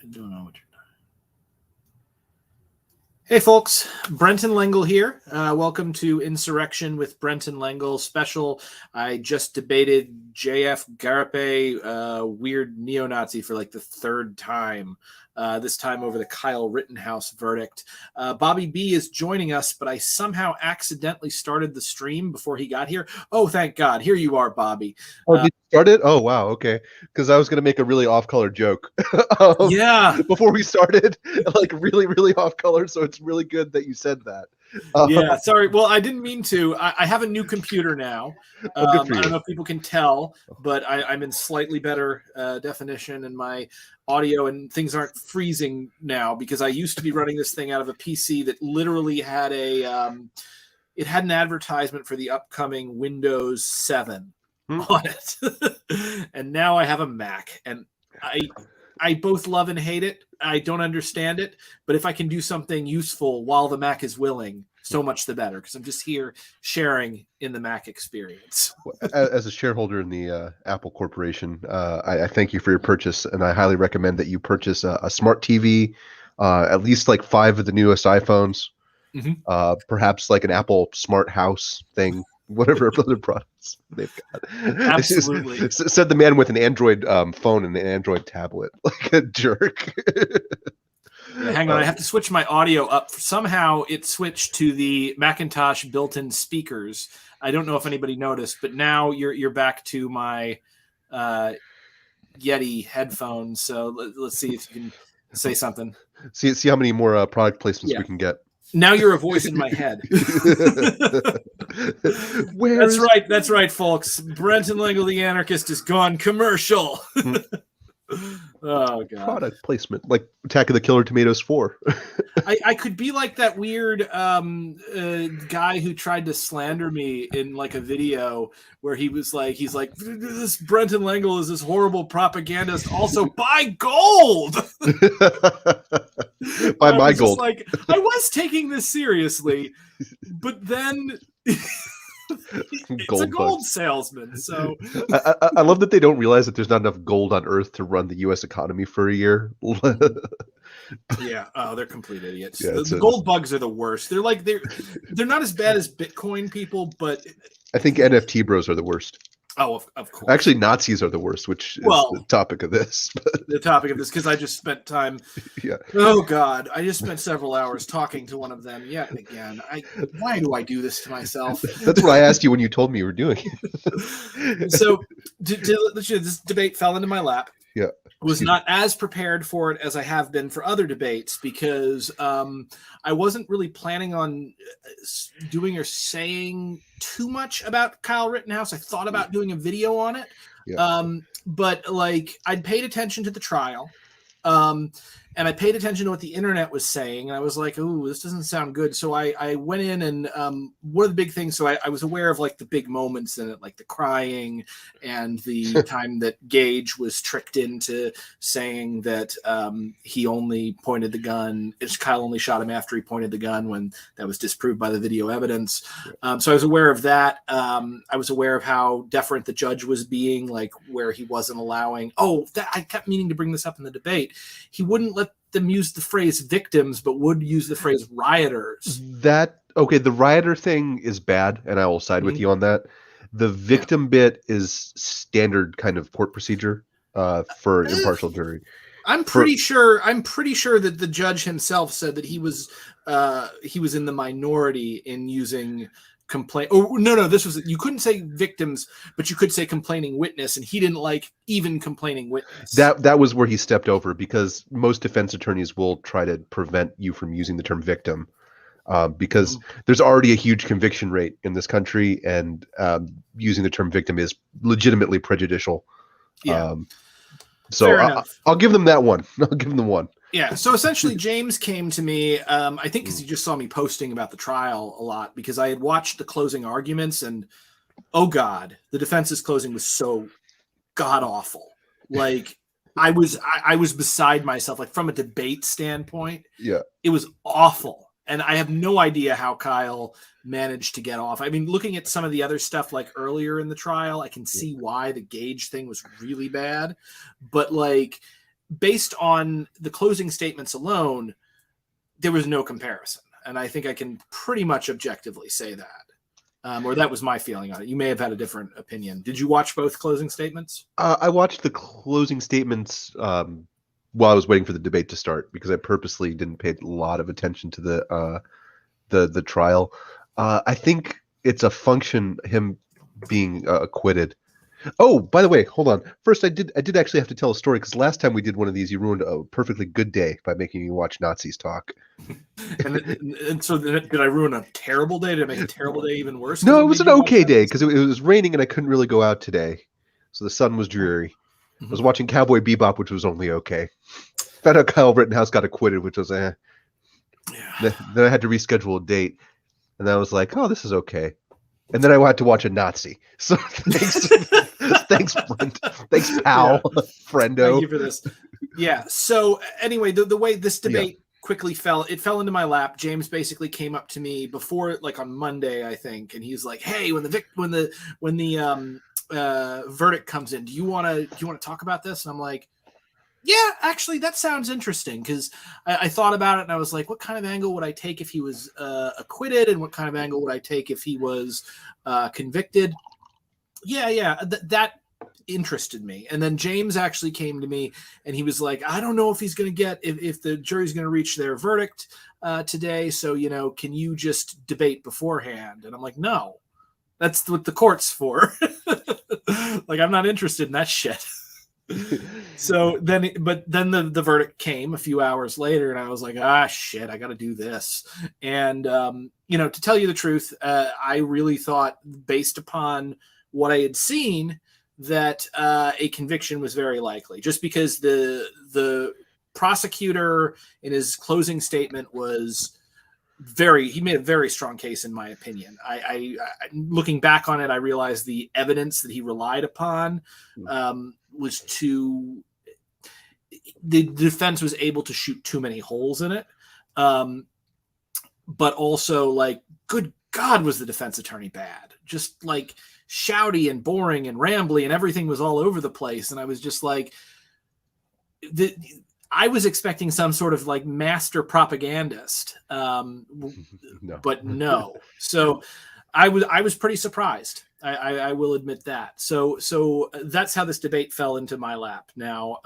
I don't know what you're doing. Hey, folks. Brenton Lengel here. Welcome to Insurrection with Brenton Lengel special. I just debated JF Gariepy, weird neo-Nazi, for like the third time. This time over the Kyle Rittenhouse verdict. Bobby B is joining us, but I somehow accidentally started the stream before he got here. Oh, thank God. Here you are, Bobby. Oh, did you start it? Oh, wow. Okay. Because I was going to make a really off-color joke. Yeah. Before we started, like really, really off-color. So it's really good that you said that. Yeah, sorry. Well, I didn't mean to. I have a new computer now. Good for you. I don't know if people can tell, but I'm in slightly better definition, and my audio and things aren't freezing now because I used to be running this thing out of a PC that literally had it had an advertisement for the upcoming Windows 7 on it. And now I have a Mac, and I both love and hate it. I don't understand it, but if I can do something useful while the Mac is willing, so much the better, because I'm just here sharing in the Mac experience. As a shareholder in the Apple Corporation, I thank you for your purchase, and I highly recommend that you purchase a smart TV, at least like 5 of the newest iPhones, perhaps like an Apple Smart House thing. Whatever other products they've got. Absolutely. Said the man with an Android phone and an Android tablet, like a jerk. Yeah, hang on, I have to switch my audio up. Somehow it switched to the Macintosh built-in speakers. I don't know if anybody noticed, but now you're back to my Yeti headphones. So let's see if you can say something. See how many more product placements we can get. Now you're a voice in my head. That's right, folks. Brenton Lengel, the anarchist, is gone commercial. Oh, God. Product placement, like Attack of the Killer Tomatoes 4. I could be like that weird guy who tried to slander me in like a video where he's like, this Brenton Lengel is this horrible propagandist. Also, buy gold. Buy my gold. Like, I was taking this seriously, but then it's a gold salesman. So I love that they don't realize that there's not enough gold on Earth to run the U.S. economy for a year. Yeah, they're complete idiots. Yeah, the gold bugs are the worst. They're not as bad as Bitcoin people, but I think NFT bros are the worst. Oh, of course. Actually, Nazis are the worst, which is the topic of this. The topic of this, because I just spent time. Yeah. Oh God, I just spent several hours talking to one of them yet again. Why do I do this to myself? That's what I asked you when you told me you were doing it. So, this debate fell into my lap. Yeah. Was not as prepared for it as I have been for other debates because I wasn't really planning on doing or saying too much about Kyle Rittenhouse. I thought about doing a video on it, but like I'd paid attention to the trial, and I paid attention to what the internet was saying, and I was like, "Ooh, this doesn't sound good." So I went in, and one of the big things. So I was aware of like the big moments in it, like the crying and the time that Gage was tricked into saying that he only pointed the gun. Kyle only shot him after he pointed the gun, when that was disproved by the video evidence. So I was aware of that. I was aware of how deferent the judge was being, like where he wasn't allowing. I kept meaning to bring this up in the debate. He wouldn't let them use the phrase victims, but would use the phrase rioters. The rioter thing is bad, and I will side with you on that. The victim bit is standard kind of court procedure for an impartial jury. I'm pretty sure that the judge himself said that he was in the minority in using complaint. Oh no, this was, you couldn't say victims, but you could say complaining witness, and he didn't like even complaining witness. That was where he stepped over, because most defense attorneys will try to prevent you from using the term victim, because there's already a huge conviction rate in this country, and using the term victim is legitimately prejudicial. Yeah. So I'll give them that one. I'll give them the one. Yeah. So essentially, James came to me, I think because he just saw me posting about the trial a lot, because I had watched the closing arguments, and oh God, the defense's closing was so god awful. Like I was beside myself, like from a debate standpoint. Yeah. It was awful. And I have no idea how Kyle managed to get off. I mean, looking at some of the other stuff like earlier in the trial, I can see why the Gage thing was really bad. But like based on the closing statements alone, there was no comparison. And I think I can pretty much objectively say that. Or that was my feeling on it. You may have had a different opinion. Did you watch both closing statements? I watched the closing statements while I was waiting for the debate to start because I purposely didn't pay a lot of attention to the trial. I think it's a function him being acquitted. Oh, by the way, hold on. First, I did actually have to tell a story because last time we did one of these, you ruined a perfectly good day by making me watch Nazis talk. and so did I ruin a terrible day? Did I make a terrible day even worse? No, it was an okay day because it was raining and I couldn't really go out today, so the sun was dreary. I was watching Cowboy Bebop, which was only okay. Found out Kyle Rittenhouse got acquitted, which was Yeah. Then I had to reschedule a date, and I was like, "Oh, this is okay." And then I had to watch a Nazi. So thanks, Brent. Thanks, pal, friendo. Thank you for this. Yeah. So anyway, the way this debate quickly fell into my lap. James basically came up to me before, like on Monday, I think, and he's like, "Hey, when the verdict comes in, do you want to talk about this?" And I'm like, "Yeah, actually, that sounds interesting," because I thought about it and I was like, what kind of angle would I take if he was acquitted, and what kind of angle would I take if he was convicted? That interested me. And then James actually came to me and he was like, "I don't know if he's going to get if the jury's going to reach their verdict today. So, can you just debate beforehand?" And I'm like, "No, that's what the court's for." Like, I'm not interested in that shit. So then the verdict came a few hours later, and I was like, shit, I got to do this. And to tell you the truth, I really thought, based upon what I had seen, that a conviction was very likely, just because the prosecutor in his closing statement was he made a very strong case, in my opinion. I looking back on it, I realized the evidence that he relied upon was the defense was able to shoot too many holes in it. But also, like, good God, was the defense attorney bad? Just like shouty and boring and rambly, and everything was all over the place. And I was just like, I was expecting some sort of like master propagandist, No. But no. So I was pretty surprised. I will admit that. So that's how this debate fell into my lap. Now,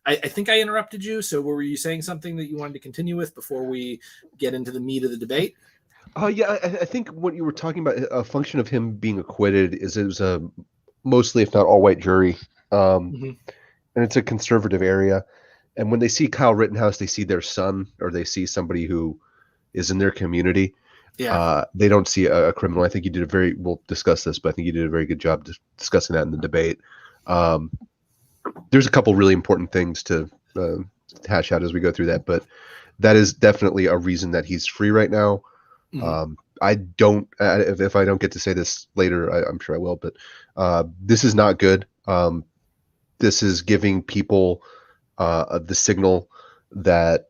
I think I interrupted you. So were you saying something that you wanted to continue with before we get into the meat of the debate? Yeah, I think what you were talking about, a function of him being acquitted, is it was a mostly, if not all, white jury, and it's a conservative area. And when they see Kyle Rittenhouse, they see their son, or they see somebody who is in their community. Yeah. They don't see a criminal. I think you did we'll discuss this, but I think you did a very good job discussing that in the debate. There's a couple really important things to hash out as we go through that, but that is definitely a reason that he's free right now. I don't, if I don't get to say this later, I'm sure I will, but this is not good. This is giving people the signal that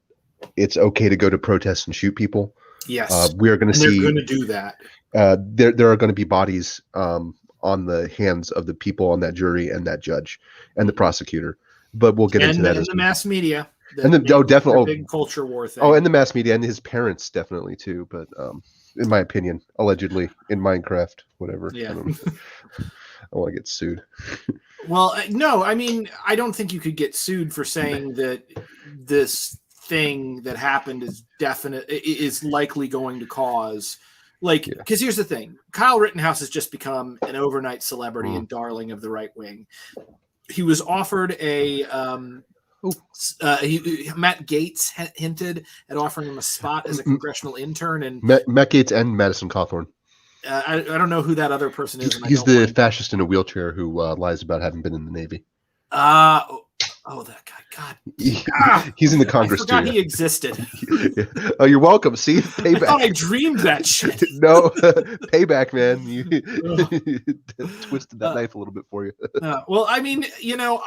it's okay to go to protests and shoot people. Yes, we are going to see. They're going to do that. There are going to be bodies on the hands of the people on that jury and that judge and the prosecutor. But we'll get into that. And the mass media. Definitely big culture war thing. Oh, and the mass media and his parents definitely too. But in my opinion, allegedly in Minecraft, whatever. Yeah. I want to get sued. Well, no, I mean, I don't think you could get sued for saying that this thing that happened is likely going to cause, because here's the thing: Kyle Rittenhouse has just become an overnight celebrity and darling of the right wing. He was offered Matt Gaetz hinted at offering him a spot as a congressional intern, and Matt Gaetz and Madison Cawthorn. I don't know who that other person is. He's the fascist in a wheelchair who lies about having been in the Navy. Oh, that guy! God, he's in the Congress too. I forgot he existed. Oh, you're welcome. See, payback. I thought I dreamed that shit. No, payback, man. You twisted that knife a little bit for you. Well, I mean,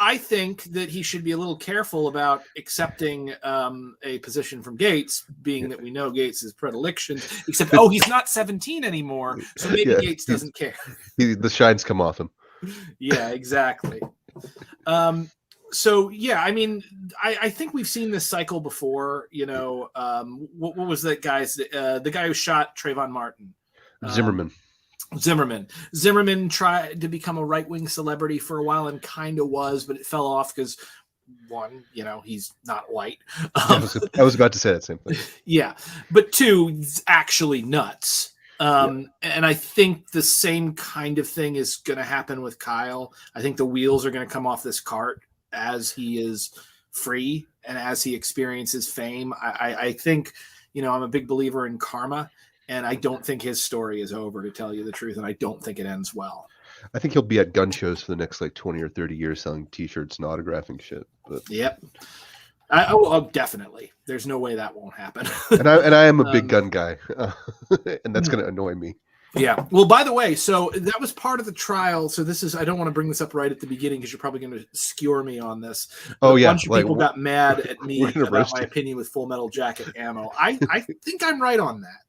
I think that he should be a little careful about accepting a position from Gaetz, being that we know Gaetz' predilections. Except, he's not 17 anymore, so maybe Gaetz doesn't care. The shine's come off him. Yeah, exactly. So yeah, I mean, I think we've seen this cycle before. What was that guy's the guy who shot Trayvon Martin? Zimmerman. Zimmerman tried to become a right-wing celebrity for a while and kind of was, but it fell off because one, he's not white. I was about to say that same thing. Yeah, but two, it's actually nuts. And I think the same kind of thing is going to happen with Kyle. I think the wheels are going to come off this cart as he is free and as he experiences fame. I think, I'm a big believer in karma, and I don't think his story is over, to tell you the truth, and I don't think it ends well. I think he'll be at gun shows for the next 20 or 30 years selling T-shirts and autographing shit. But yep. Oh, definitely. There's no way that won't happen. and I am a big gun guy, and that's going to annoy me. Yeah. Well, by the way, so that was part of the trial. So I don't want to bring this up right at the beginning because you're probably going to skewer me on this. But a bunch of people got mad at me about my you. opinion with Full Metal Jacket ammo. I think I'm right on that.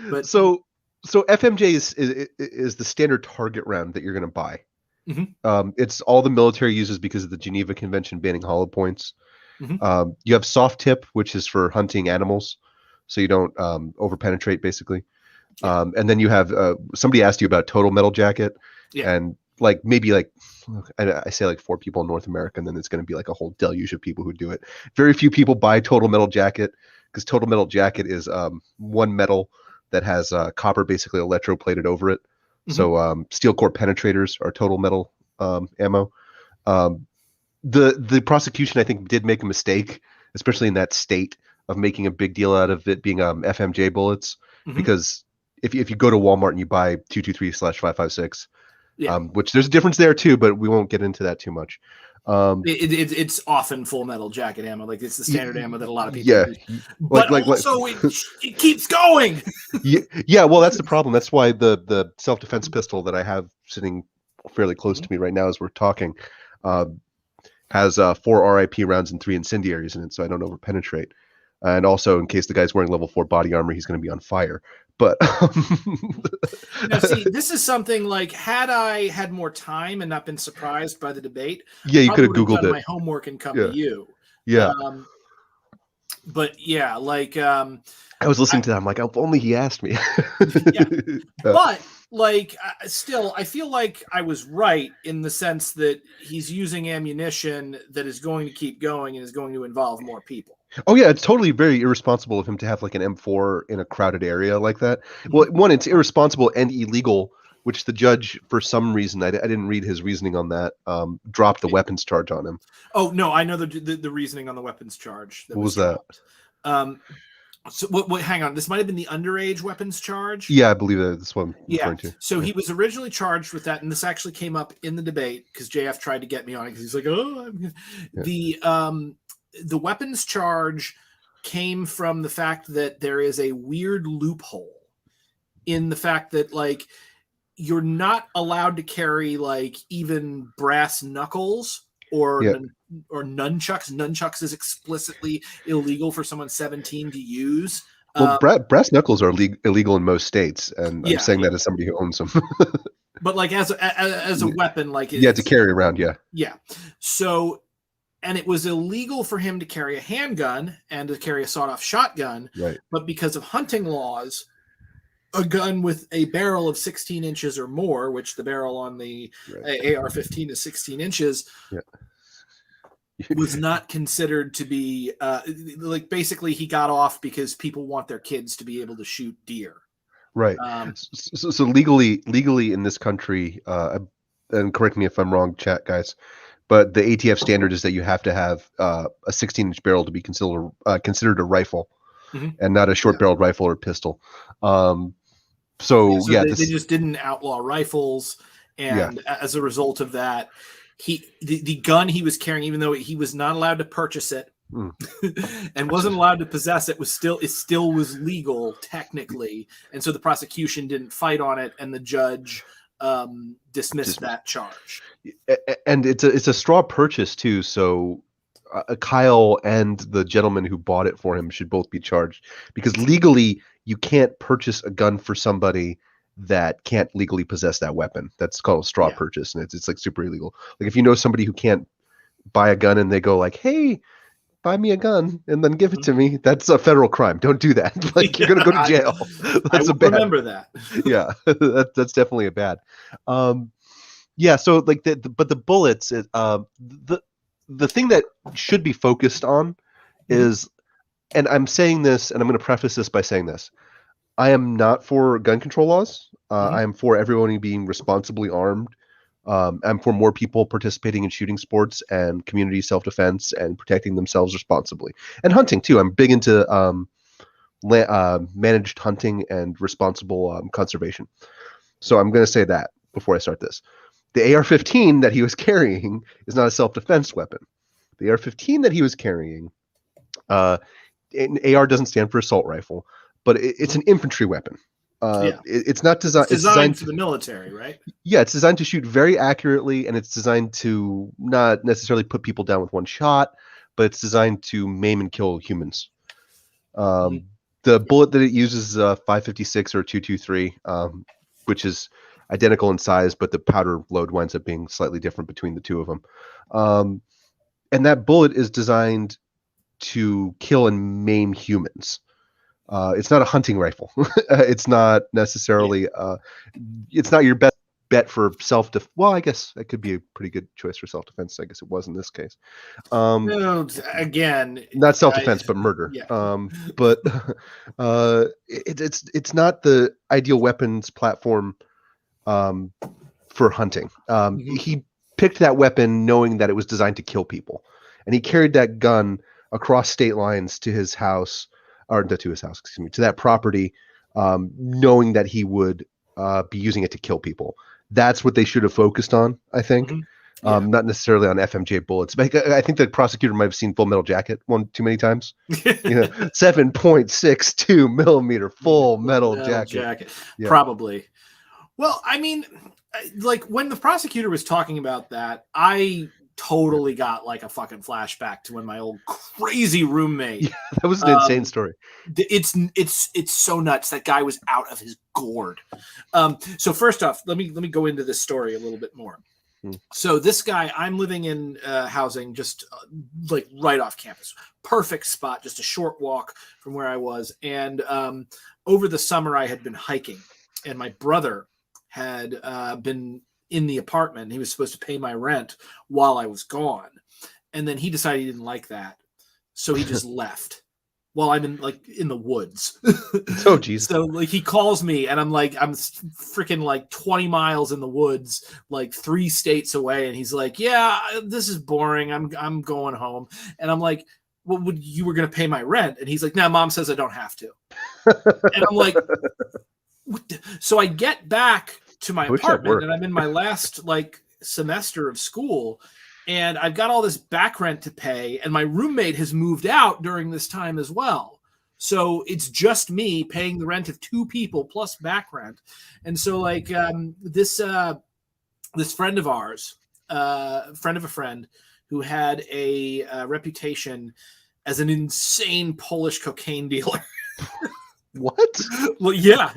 But so FMJ is the standard target round that you're going to buy. Mm-hmm. It's all the military uses because of the Geneva Convention banning hollow points. Mm-hmm. You have soft tip, which is for hunting animals, so you don't over penetrate, basically. Yeah. And then you have somebody asked you about total metal jacket, and maybe I say 4 people in North America, and then it's going to be a whole deluge of people who do it. Very few people buy total metal jacket because total metal jacket is one metal that has copper basically electroplated over it. Mm-hmm. So steel core penetrators are total metal ammo. The prosecution, I think, did make a mistake, especially in that state, of making a big deal out of it being FMJ bullets, mm-hmm. because if you go to Walmart and you buy 223/556, which there's a difference there too, but we won't get into that too much. It's often Full Metal Jacket ammo, it's the standard ammo that a lot of people use. But also it keeps going. Yeah, well, that's the problem. That's why the self-defense pistol that I have sitting fairly close to me right now as we're talking has 4 RIP rounds and 3 incendiaries in it, so I don't overpenetrate. And also, in case the guy's wearing level 4 body armor, he's going to be on fire. But now, see, this is something had I had more time and not been surprised by the debate, you could have Googled done it. My homework and come to you. Yeah. But yeah, I was listening to that. I'm like, if only he asked me. Yeah. But still, I feel like I was right in the sense that he's using ammunition that is going to keep going and is going to involve more people. Oh yeah, it's totally very irresponsible of him to have an M4 in a crowded area like that. Well, one, it's irresponsible and illegal, which the judge, for some reason, I didn't read his reasoning on that, dropped the weapons charge on him. Oh no, I know the reasoning on the weapons charge. What was that? So hang on, this might have been the underage weapons charge. Yeah, I believe that's what I'm referring to. So he was originally charged with that, and this actually came up in the debate because JF tried to get me on it because he's like, the weapons charge came from the fact that there is a weird loophole in the fact that you're not allowed to carry even brass knuckles or nunchucks. Nunchucks is explicitly illegal for someone 17 to use. Well, brass knuckles are illegal in most states, and I'm saying that as somebody who owns them. But as a weapon, to carry around, yeah. So. And it was illegal for him to carry a handgun and to carry a sawed-off shotgun. Right. But because of hunting laws, a gun with a barrel of 16 inches or more, which the barrel on the AR-15 is 16 inches, was not considered to be basically he got off because people want their kids to be able to shoot deer. Right. So legally in this country, and correct me if I'm wrong, chat guys, but the ATF standard is that you have to have a 16-inch barrel to be considered a rifle, mm-hmm. and not a short-barreled rifle or pistol. They just didn't outlaw rifles, and as a result of that, the gun he was carrying, even though he was not allowed to purchase it and wasn't allowed to possess it, still was legal technically, and so the prosecution didn't fight on it, and the judge dismissed that charge. And it's a straw purchase too, so Kyle and the gentleman who bought it for him should both be charged, because legally you can't purchase a gun for somebody that can't legally possess that weapon. That's called a straw purchase, and it's super illegal. If you know somebody who can't buy a gun and they go like, "Hey, buy me a gun and then give it to me," that's a federal crime. Don't do that. Like, you're gonna go to jail. I That's a will bad. remember that. Yeah, that's definitely a bad. Yeah, so like but the bullets, the thing that should be focused on is, and I'm saying this, and I'm going to preface this by saying this: I am not for gun control laws. I am for everyone being responsibly armed. I'm for more people participating in shooting sports and community self-defense and protecting themselves responsibly, and hunting too. I'm big into managed hunting and responsible conservation. So I'm going to say that before I start this. The AR-15 that he was carrying is not a self-defense weapon. The AR-15 that he was carrying, AR doesn't stand for assault rifle, but it's an infantry weapon. It's not designed. It's designed for the military, right? Yeah, it's designed to shoot very accurately, and it's designed to not necessarily put people down with one shot, but it's designed to maim and kill humans. The bullet that it uses is a 556 or 223, which is identical in size, but the powder load winds up being slightly different between the two of them. And that bullet is designed to kill and maim humans. It's not a hunting rifle. It's not necessarily. It's not your best bet for self-defense. Well, I guess that could be a pretty good choice for self-defense. I guess it was in this case. No, again, not self-defense, but murder. Yeah. But it's not the ideal weapons platform for hunting. He picked that weapon knowing that it was designed to kill people, and he carried that gun across state lines to his house, or to his house, excuse me, to that property, knowing that he would be using it to kill people. That's what they should have focused on, I think. Not necessarily on FMJ bullets. But I think the prosecutor might have seen Full Metal Jacket one too many times. 7.62 millimeter Full Metal Jacket. Yeah. Probably. Well, I mean, like when the prosecutor was talking about that, I totally got like a fucking flashback to when my old crazy roommate. Yeah, that was an insane story. It's so nuts. That guy was out of his gourd. So first off, let me go into this story a little bit more. So this guy, I'm living in housing just like right off campus. Perfect spot, just a short walk from where I was. And over the summer, I had been hiking, and my brother had been in the apartment. He was supposed to pay my rent while I was gone. And then he decided he didn't like that. So he just left while I'm in the woods. Oh, geez. So like he calls me, and I'm freaking like 20 miles in the woods, like 3 states away. And he's like, "Yeah, this is boring. I'm going home." And I'm like, "Well, you were going to pay my rent?" And he's like, "No, Mom says I don't have to." And I'm like, so I get back to my apartment, and I'm in my last like semester of school, and I've got all this back rent to pay, and my roommate has moved out during this time as well. So it's just me paying the rent of 2 people plus back rent. And so like this friend of ours, friend of a friend, who had a reputation as an insane Polish cocaine dealer. What? Well, yeah.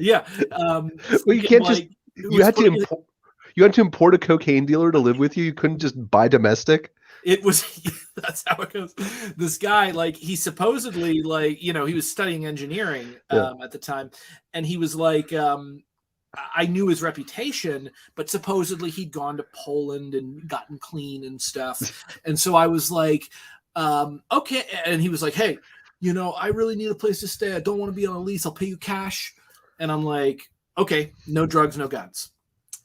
Well, you can't like, you had to import a cocaine dealer to live with you. You couldn't just buy domestic. That's how it goes. This guy, like, he supposedly, like, he was studying engineering at the time, and he was like, I knew his reputation, but supposedly he'd gone to Poland and gotten clean and stuff. And so I was like, okay. And he was like, "Hey, I really need a place to stay. I don't want to be on a lease. I'll pay you cash." And I'm like, "Okay, no drugs, no guns."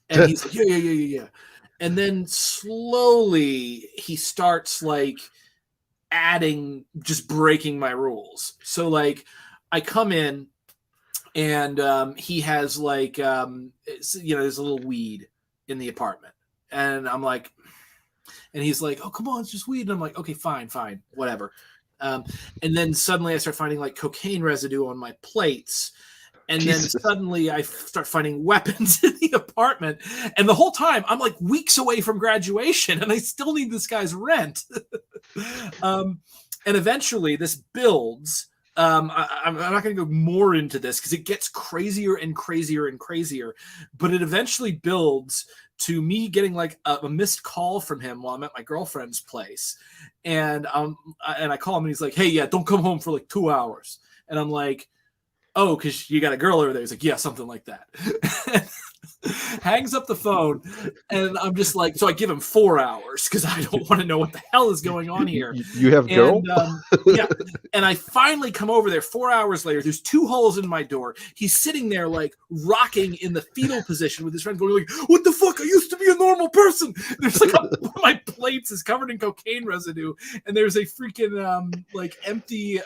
And he's like, yeah. And then slowly he starts like just breaking my rules. So like I come in, and he has like, there's a little weed in the apartment. And I'm like, and he's like, "Oh, come on, it's just weed." And I'm like, "Okay, fine, whatever." And then suddenly I start finding like cocaine residue on my plates. And Jesus. Then suddenly I start finding weapons in the apartment. And the whole time I'm like weeks away from graduation, and I still need this guy's rent. And eventually this builds. I'm not going to go more into this because it gets crazier and crazier and crazier. But it eventually builds to me getting like a missed call from him while I'm at my girlfriend's place. And I call him and he's like, hey, yeah, don't come home for like 2 hours. And I'm like, oh, because you got a girl over there. He's like, yeah, something like that. Hangs up the phone, and I'm just like, so I give him 4 hours because I don't want to know what the hell is going on here. You have girl? Yeah. And I finally come over there 4 hours later. There's 2 holes in my door. He's sitting there like rocking in the fetal position with his friend going like, what the fuck? I used to be a normal person. And there's like one of my plates is covered in cocaine residue, and there's a freaking like empty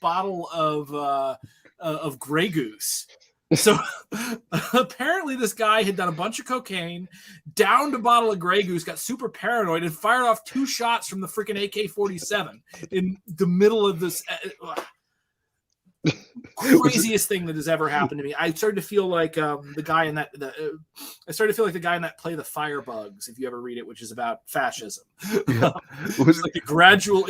bottle of Grey Goose. So apparently this guy had done a bunch of cocaine, downed a bottle of Grey Goose, got super paranoid, and fired off 2 shots from the freaking AK-47 in the middle of this craziest thing that has ever happened to me. I started to feel like the guy in that. I started to feel like the guy in that play, The Firebugs, if you ever read it, which is about fascism. Yeah. It's like a gradual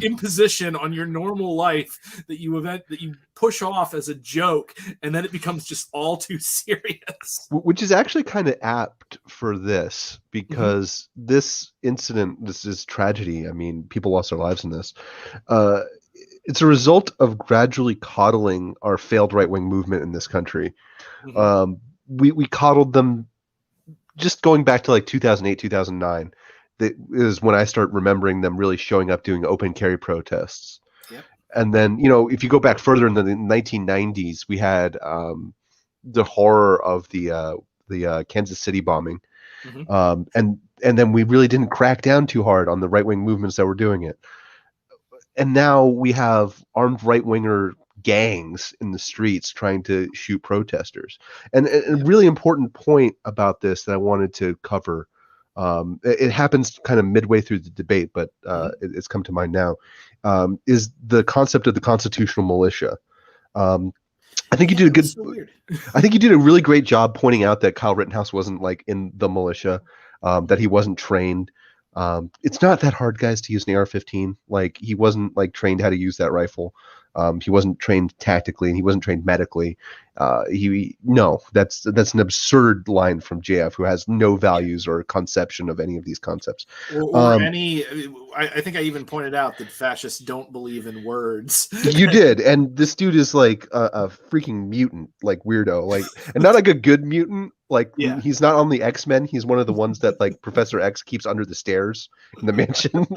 imposition on your normal life that you push off as a joke, and then it becomes just all too serious. Which is actually kind of apt for this, because this incident, this tragedy. I mean, people lost their lives in this. It's a result of gradually coddling our failed right-wing movement in this country. We coddled them just going back to like 2008, 2009. That is when I start remembering them really showing up doing open carry protests. Yep. And then, if you go back further in the 1990s, we had the horror of the Kansas City bombing. And then we really didn't crack down too hard on the right-wing movements that were doing it. And now we have armed right-winger gangs in the streets trying to shoot protesters. And a really important point about this that I wanted to cover, it happens kind of midway through the debate, but it's come to mind now, is the concept of the constitutional militia. I think you did I think you did a really great job pointing out that Kyle Rittenhouse wasn't like in the militia, that he wasn't trained. It's not that hard, guys, to use an AR-15. Like, he wasn't like trained how to use that rifle. He wasn't trained tactically, and he wasn't trained medically. That's an absurd line from JF, who has no values or conception of any of these concepts. I think I even pointed out that fascists don't believe in words. You did, and this dude is like a freaking mutant, like weirdo, like, and not like a good mutant. Like, he's not on the X-Men. He's one of the ones that like Professor X keeps under the stairs in the mansion.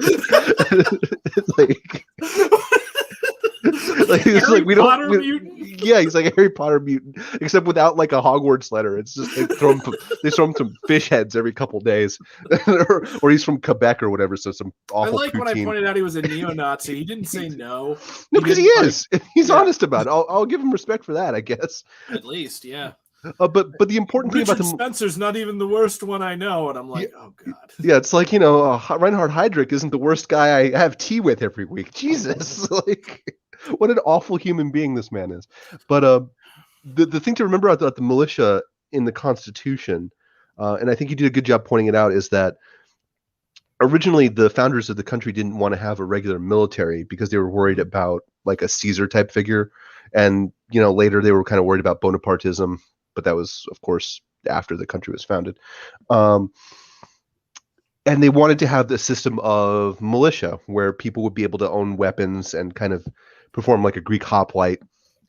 Harry Potter mutant? Yeah, he's like a Harry Potter mutant, except without like a Hogwarts letter. It's just they throw him some fish heads every couple days, or he's from Quebec or whatever. So some awful. I like when I pointed out he was a neo-Nazi. He didn't say no. No, because he is. He's honest about it. I'll give him respect for that, I guess. At least, yeah. But the important thing about Spencer's not even the worst one I know, and I'm like, oh god. Yeah, it's like, Reinhard Heydrich isn't the worst guy I have tea with every week. Jesus, like, what an awful human being this man is. But the thing to remember about the militia in the Constitution, and I think you did a good job pointing it out, is that originally the founders of the country didn't want to have a regular military because they were worried about like a Caesar type figure, and later they were kind of worried about Bonapartism. But that was, of course, after the country was founded. And they wanted to have the system of militia where people would be able to own weapons and kind of perform like a Greek hoplite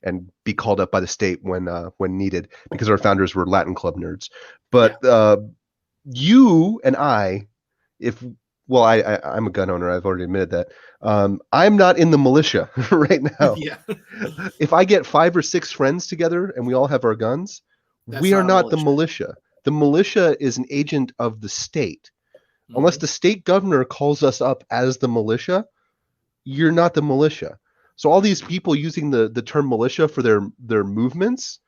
and be called up by the state when needed, because our founders were Latin club nerds. But you and I'm a gun owner. I've already admitted that. I'm not in the militia right now. Yeah. If I get 5 or 6 friends together and we all have our guns, we are not the militia. The militia is an agent of the state. Unless the state governor calls us up as the militia, you're not the militia. So all these people using the term militia for their movements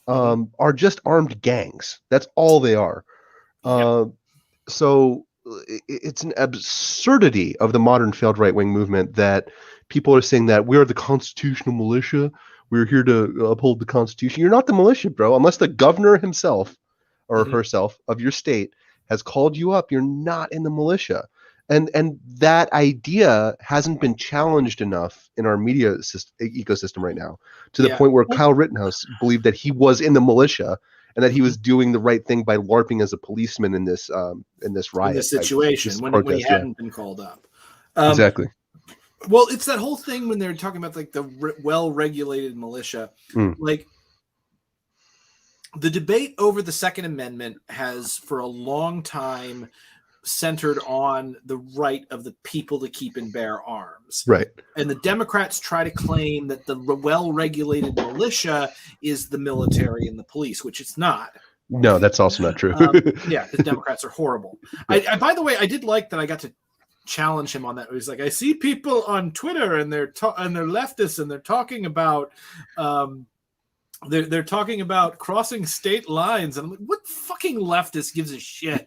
are just armed gangs. That's all they are. So it's an absurdity of the modern failed right-wing movement that people are saying that we are the constitutional militia. We're here to uphold the Constitution. You're not the militia, bro. Unless the governor himself or herself of your state has called you up, you're not in the militia. And that idea hasn't been challenged enough in our media ecosystem right now, to the point where Kyle Rittenhouse believed that he was in the militia, and that he was doing the right thing by LARPing as a policeman in this riot, in this situation, this when protest, he hadn't been called up. Exactly. Well, it's that whole thing when they're talking about like the well-regulated militia, like the debate over the Second Amendment has for a long time centered on the right of the people to keep and bear arms. Right. And the Democrats try to claim that the well-regulated militia is the military and the police, which it's not. No, that's also not true. Yeah, the Democrats are horrible. I by the way, I did like that I got to challenge him on that. He's like, I see people on Twitter and they're leftists and they're talking about they're talking about crossing state lines, and I'm like, what fucking leftist gives a shit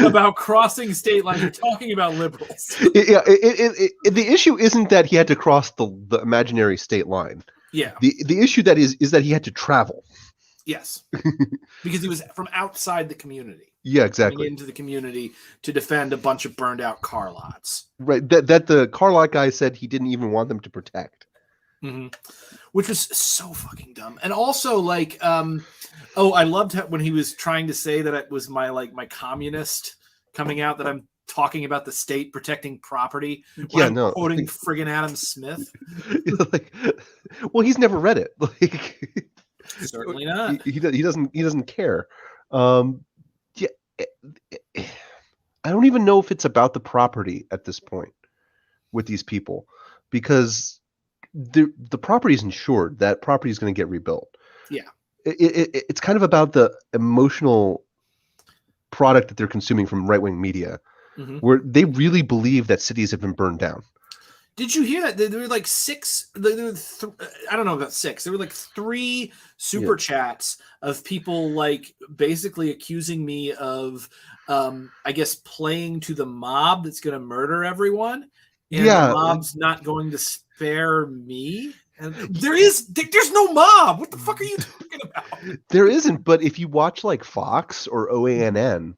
about crossing state lines? You're talking about liberals. Yeah, the issue isn't that he had to cross the imaginary state line. Yeah. The issue that is that he had to travel. Yes, because he was from outside the community. Yeah, exactly. Into the community to defend a bunch of burned out car lots. Right. That the car lot guy said he didn't even want them to protect. Mm-hmm. Which was so fucking dumb. And also, like, I loved when he was trying to say that it was my communist coming out, that I'm talking about the state protecting property. I'm quoting friggin' Adam Smith. Well, he's never read it. Certainly not. He doesn't care. Yeah, I don't even know if it's about the property at this point with these people, because the property is insured. That property is going to get rebuilt. Yeah, it's kind of about the emotional product that they're consuming from right-wing media, where they really believe that cities have been burned down. Did you hear that? There were like six. I don't know about six. There were like 3 super chats of people like basically accusing me of, I guess, playing to the mob that's going to murder everyone, and the mob's not going to spare me. And there's no mob. What the fuck are you talking about? There isn't. But if you watch like Fox or OANN,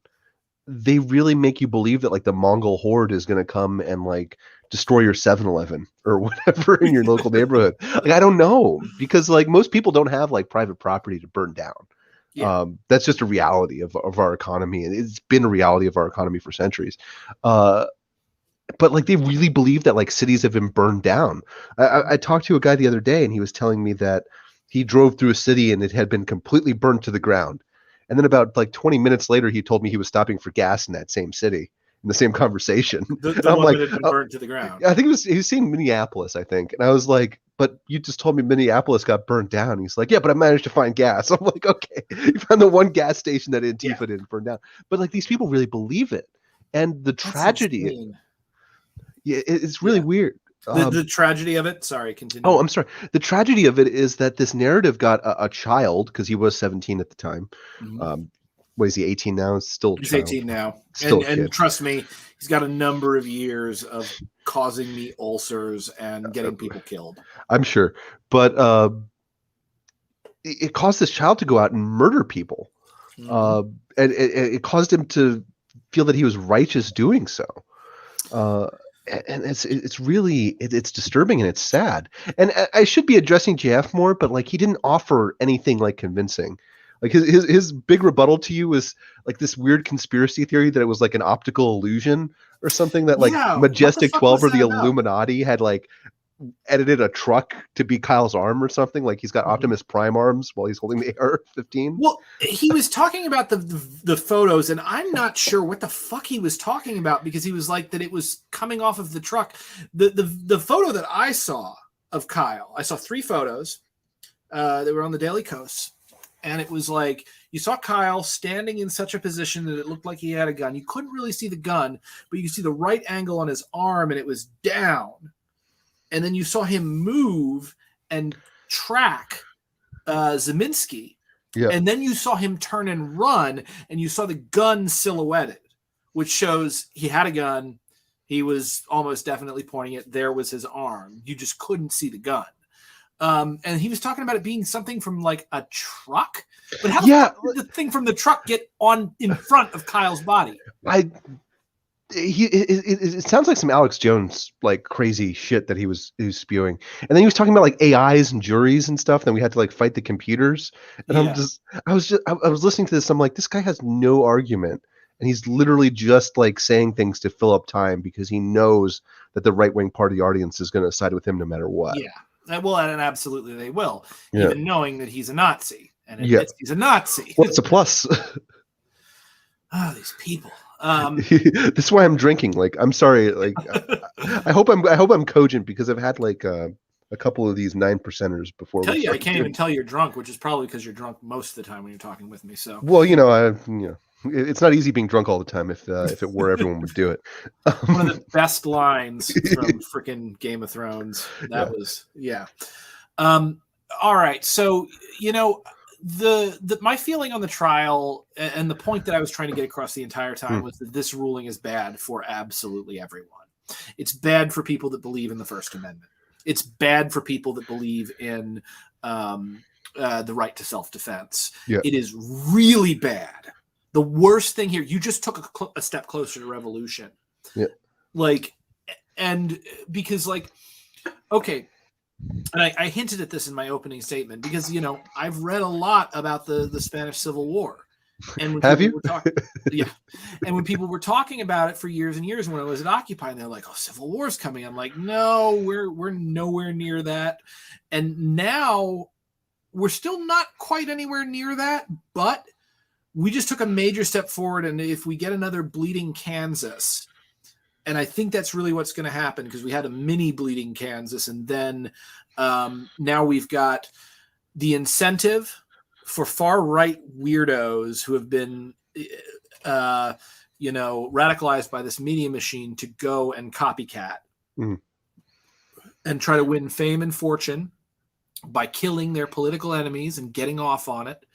they really make you believe that like the Mongol horde is going to come and like destroy your 7-Eleven or whatever in your local neighborhood. Like, I don't know, because like most people don't have like private property to burn down. Yeah. That's just a reality of our economy, and it's been a reality of our economy for centuries. But like they really believe that like cities have been burned down. I talked to a guy the other day, and he was telling me that he drove through a city and it had been completely burnt to the ground. And then about like 20 minutes later, he told me he was stopping for gas in that same city, in the same conversation. The one like, that had been burned to the ground. I think he was seeing Minneapolis, I think. And I was like, but you just told me Minneapolis got burnt down. He's like, yeah, but I managed to find gas. I'm like, okay, you found the one gas station that Antifa didn't burn down. But like these people really believe it. And the tragedy, it's really weird. The tragedy of it. Sorry, continue. Oh, I'm sorry. The tragedy of it is that this narrative got a child, because he was 17 at the time. What is he, 18 now? He's 18 now. And trust me, he's got a number of years of causing me ulcers and getting people killed. I'm sure. But it caused this child to go out and murder people. And it caused him to feel that he was righteous doing so. And it's really disturbing, and it's sad. And I should be addressing JF more, but like he didn't offer anything like convincing. Like his big rebuttal to you was like this weird conspiracy theory that it was like an optical illusion or something, that like Majestic 12 or the Illuminati had like edited a truck to be Kyle's arm or something. Like he's got Optimus Prime arms while he's holding the AR-15. Well, he was talking about the photos, and I'm not sure what the fuck he was talking about, because he was like that it was coming off of the truck. The photo that I saw of Kyle, I saw 3 photos. They were on the Daily Kos. And it was like you saw Kyle standing in such a position that it looked like he had a gun. You couldn't really see the gun, but you could see the right angle on his arm, and it was down. And then you saw him move and track Zeminski. Yeah. And then you saw him turn and run, and you saw the gun silhouetted, which shows he had a gun. He was almost definitely pointing it. There was his arm. You just couldn't see the gun. And he was talking about it being something from like a truck. But how did the thing from the truck get on in front of Kyle's body? it sounds like some Alex Jones like crazy shit that he was spewing, and then he was talking about like AIs and juries and stuff. And then we had to like fight the computers, and Yeah. I was listening to this. I'm like, this guy has no argument, and he's literally just like saying things to fill up time because he knows that the right wing part of the audience is going to side with him no matter what. Yeah. Well, and absolutely they will, Yeah. even knowing that he's a Nazi and Yeah. admits he's a Nazi. What's a plus? These people. This is why I'm drinking. Like, I'm sorry. Like, I hope I'm cogent because I've had like a couple of these 9%ers before. I can't even tell you're drunk, which is probably because you're drunk most of the time when you're talking with me. So, well, it's not easy being drunk all the time. If it were, everyone would do it. One of the best lines from freaking Game of Thrones. That was all right. So, my feeling on the trial and the point that I was trying to get across the entire time was that this ruling is bad for absolutely everyone. It's bad for people that believe in the First Amendment. It's bad for people that believe in the right to self-defense. Yeah. It is really bad. The worst thing here, you just took a step closer to revolution. Yeah. Because okay, and I hinted at this in my opening statement because, I've read a lot about the Spanish Civil War. And when have you? Yeah. And when people were talking about it for years and years, when I was at Occupy, and they're like, "Oh, Civil War's coming." I'm like, "No, we're nowhere near that." And now we're still not quite anywhere near that, but we just took a major step forward. And if we get another bleeding Kansas, and I think that's really what's going to happen, because we had a mini bleeding Kansas, and then now we've got the incentive for far right weirdos who have been, radicalized by this media machine to go and copycat and try to win fame and fortune by killing their political enemies and getting off on it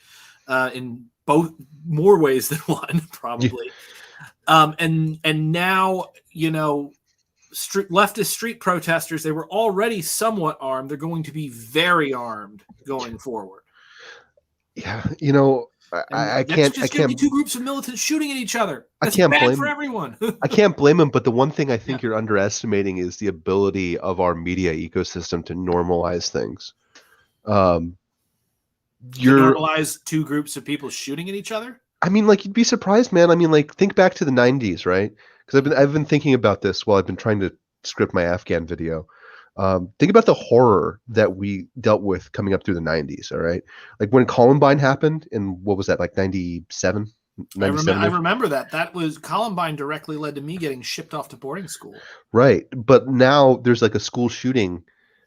in both more ways than one, probably. And now, leftist street protesters, they were already somewhat armed. They're going to be very armed going forward. Yeah, I can't. Be two groups of militants shooting at each other. That's bad blame for everyone. I can't blame them, but the one thing I think you're underestimating is the ability of our media ecosystem to normalize things. Normalize two groups of people shooting at each other. I mean, like, you'd be surprised, man. I mean, like, think back to the 90s, right? Because I've been thinking about this while I've been trying to script my Afghan video. Think about the horror that we dealt with coming up through the 90s, all right? Like when Columbine happened in, what was that, like 97? I remember that. That was Columbine directly led to me getting shipped off to boarding school. Right. But now there's like a school shooting.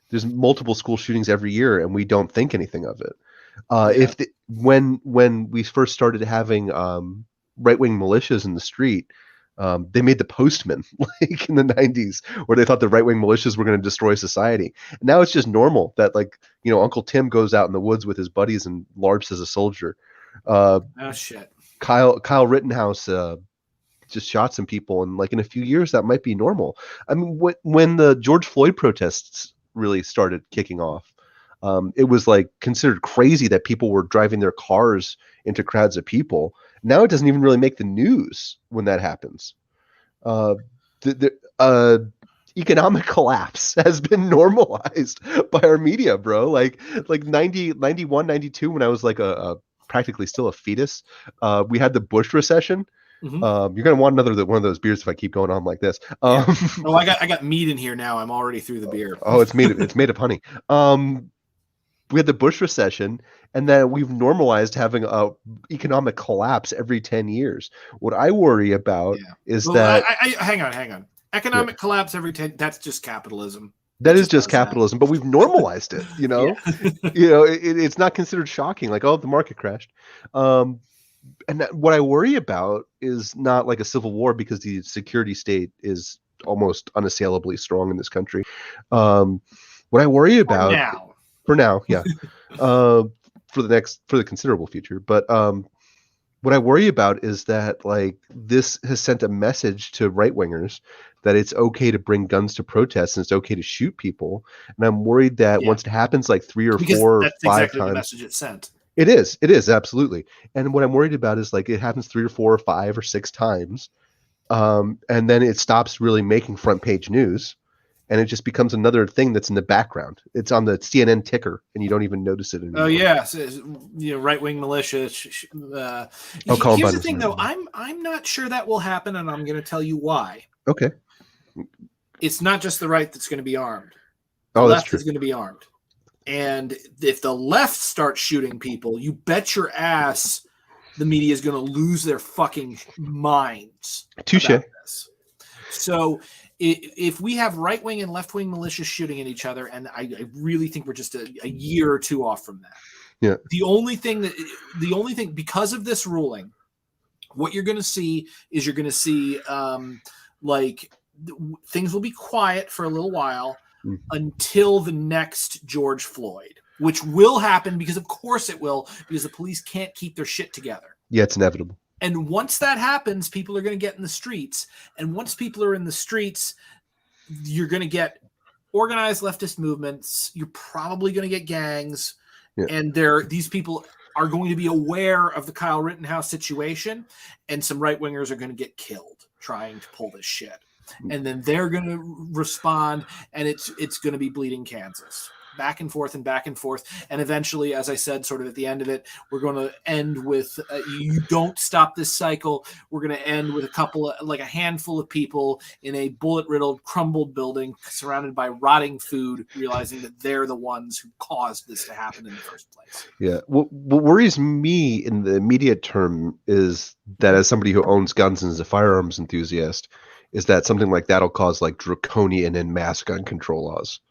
There's multiple school shootings every year, and we don't think anything of it. When we first started having right-wing militias in the street, they made the postman like in the 90s, where they thought the right-wing militias were going to destroy society. And now it's just normal that, like, Uncle Tim goes out in the woods with his buddies and LARPs as a soldier. Oh shit. Kyle Rittenhouse just shot some people, and like in a few years that might be normal. I mean, when the George Floyd protests really started kicking off, it was like considered crazy that people were driving their cars into crowds of people. Now it doesn't even really make the news when that happens. The economic collapse has been normalized by our media, bro. Like 90, 91, 92, when I was like a practically still a fetus, we had the Bush recession. Mm-hmm. You're gonna want another one of those beers if I keep going on like this. I got meat in here now. I'm already through the beer. Oh, it's made of honey. We had the Bush recession, and then we've normalized having a economic collapse every 10 years. What I worry about is that hang on. Economic collapse every 10. That's just capitalism. That is just capitalism, but we've normalized it. It's not considered shocking. Like, oh, the market crashed. And what I worry about is not like a civil war, because the security state is almost unassailably strong in this country. What I worry about for now, yeah, for the considerable future. But what I worry about is that, like, this has sent a message to right wingers that it's okay to bring guns to protests and it's okay to shoot people. And I'm worried that once it happens like 3 or 4 or 5 exactly times, the message it sent. It is absolutely. And what I'm worried about is, like, it happens 3 or 4 or 5 or 6 times, And then it stops really making front page news, and it just becomes another thing that's in the background. It's on the CNN ticker, and you don't even notice it anymore. Oh yeah, so, right wing militia. Here's the thing, though. I'm not sure that will happen, and I'm going to tell you why. Okay. It's not just the right that's going to be armed. The left is going to be armed. And if the left starts shooting people, you bet your ass the media is going to lose their fucking minds. Touche. So if we have right-wing and left-wing militias shooting at each other, and I really think we're just a year or two off from that. Yeah. The only thing because of this ruling, what you're going to see is things will be quiet for a little while until the next George Floyd, which will happen because of course it will, because the police can't keep their shit together. Yeah, it's inevitable. And once that happens, people are going to get in the streets. And once people are in the streets, you're going to get organized leftist movements. You're probably going to get gangs. Yeah. And these people are going to be aware of the Kyle Rittenhouse situation. And some right-wingers are going to get killed trying to pull this shit. And then they're going to respond, and it's going to be bleeding Kansas. Back and forth. And eventually, as I said, sort of at the end of it, we're going to end with, you don't stop this cycle. We're going to end with a handful of people in a bullet-riddled, crumbled building surrounded by rotting food, realizing that they're the ones who caused this to happen in the first place. Yeah. What worries me in the immediate term is that as somebody who owns guns and is a firearms enthusiast, is that something like that will cause like draconian and mass gun control laws.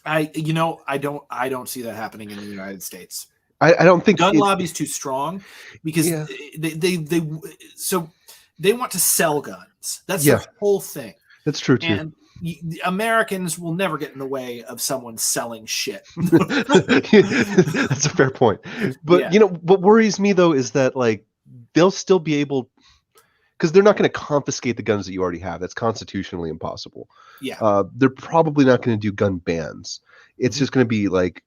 I don't see that happening in the United States. I don't think gun lobby's too strong because they want to sell guns. That's their whole thing. That's true too. And Americans will never get in the way of someone selling shit. That's a fair point. But what worries me though is that like they'll still be able, because they're not going to confiscate the guns that you already have. That's constitutionally impossible. Yeah. They're probably not going to do gun bans. It's just going to be like,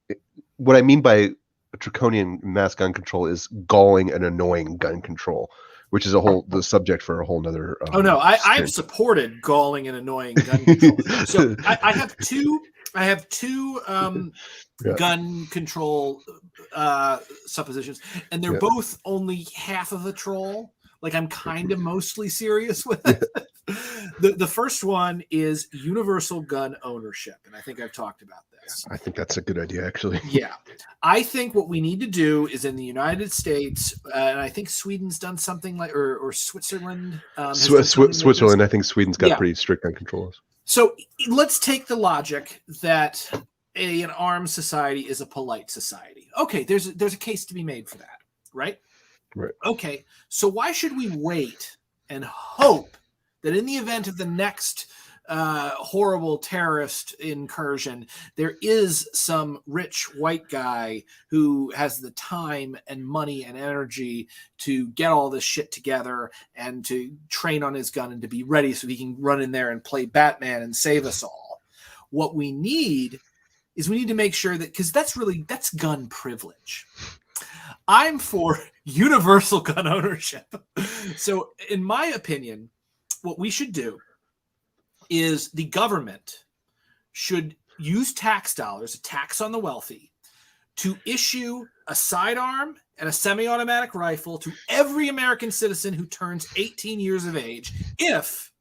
what I mean by draconian mass gun control is galling and annoying gun control, which is the subject for a whole nother. I've supported galling and annoying gun control. So I have two gun control suppositions, and they're both only half of a troll. Like I'm kind of mostly serious with it. The first one is universal gun ownership, and I think I've talked about this. I think that's a good idea, actually. Yeah. I think what we need to do is in the United States, and I think Sweden's done something like, or Switzerland. Switzerland, I think Sweden's got pretty strict gun controls. So let's take the logic that an armed society is a polite society. Okay, there's a case to be made for that, right? Right. Okay, so why should we wait and hope that in the event of the next horrible terrorist incursion, there is some rich white guy who has the time and money and energy to get all this shit together and to train on his gun and to be ready so he can run in there and play Batman and save us all? What we need to make sure that, because that's gun privilege. I'm for universal gun ownership. So in my opinion, what we should do is the government should use tax dollars, a tax on the wealthy, to issue a sidearm and a semi-automatic rifle to every American citizen who turns 18 years of age if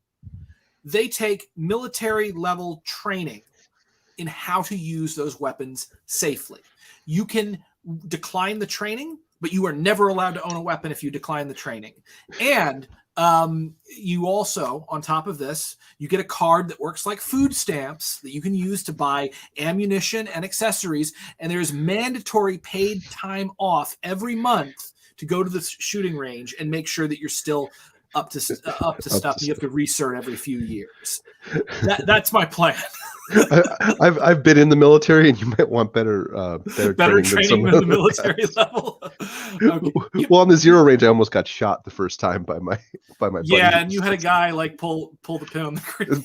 they take military level training in how to use those weapons safely. You can decline the training, but you are never allowed to own a weapon if you decline the training. And you also, on top of this, you get a card that works like food stamps that you can use to buy ammunition and accessories. And there's mandatory paid time off every month to go to the shooting range and make sure that you're still up to stuff. You have to recert every few years. That's my plan. I've been in the military, and you might want better training than the military level. Okay. Well, on the zero range, I almost got shot the first time by my buddy. Yeah, and you had a guy like pull the pin on the grenade.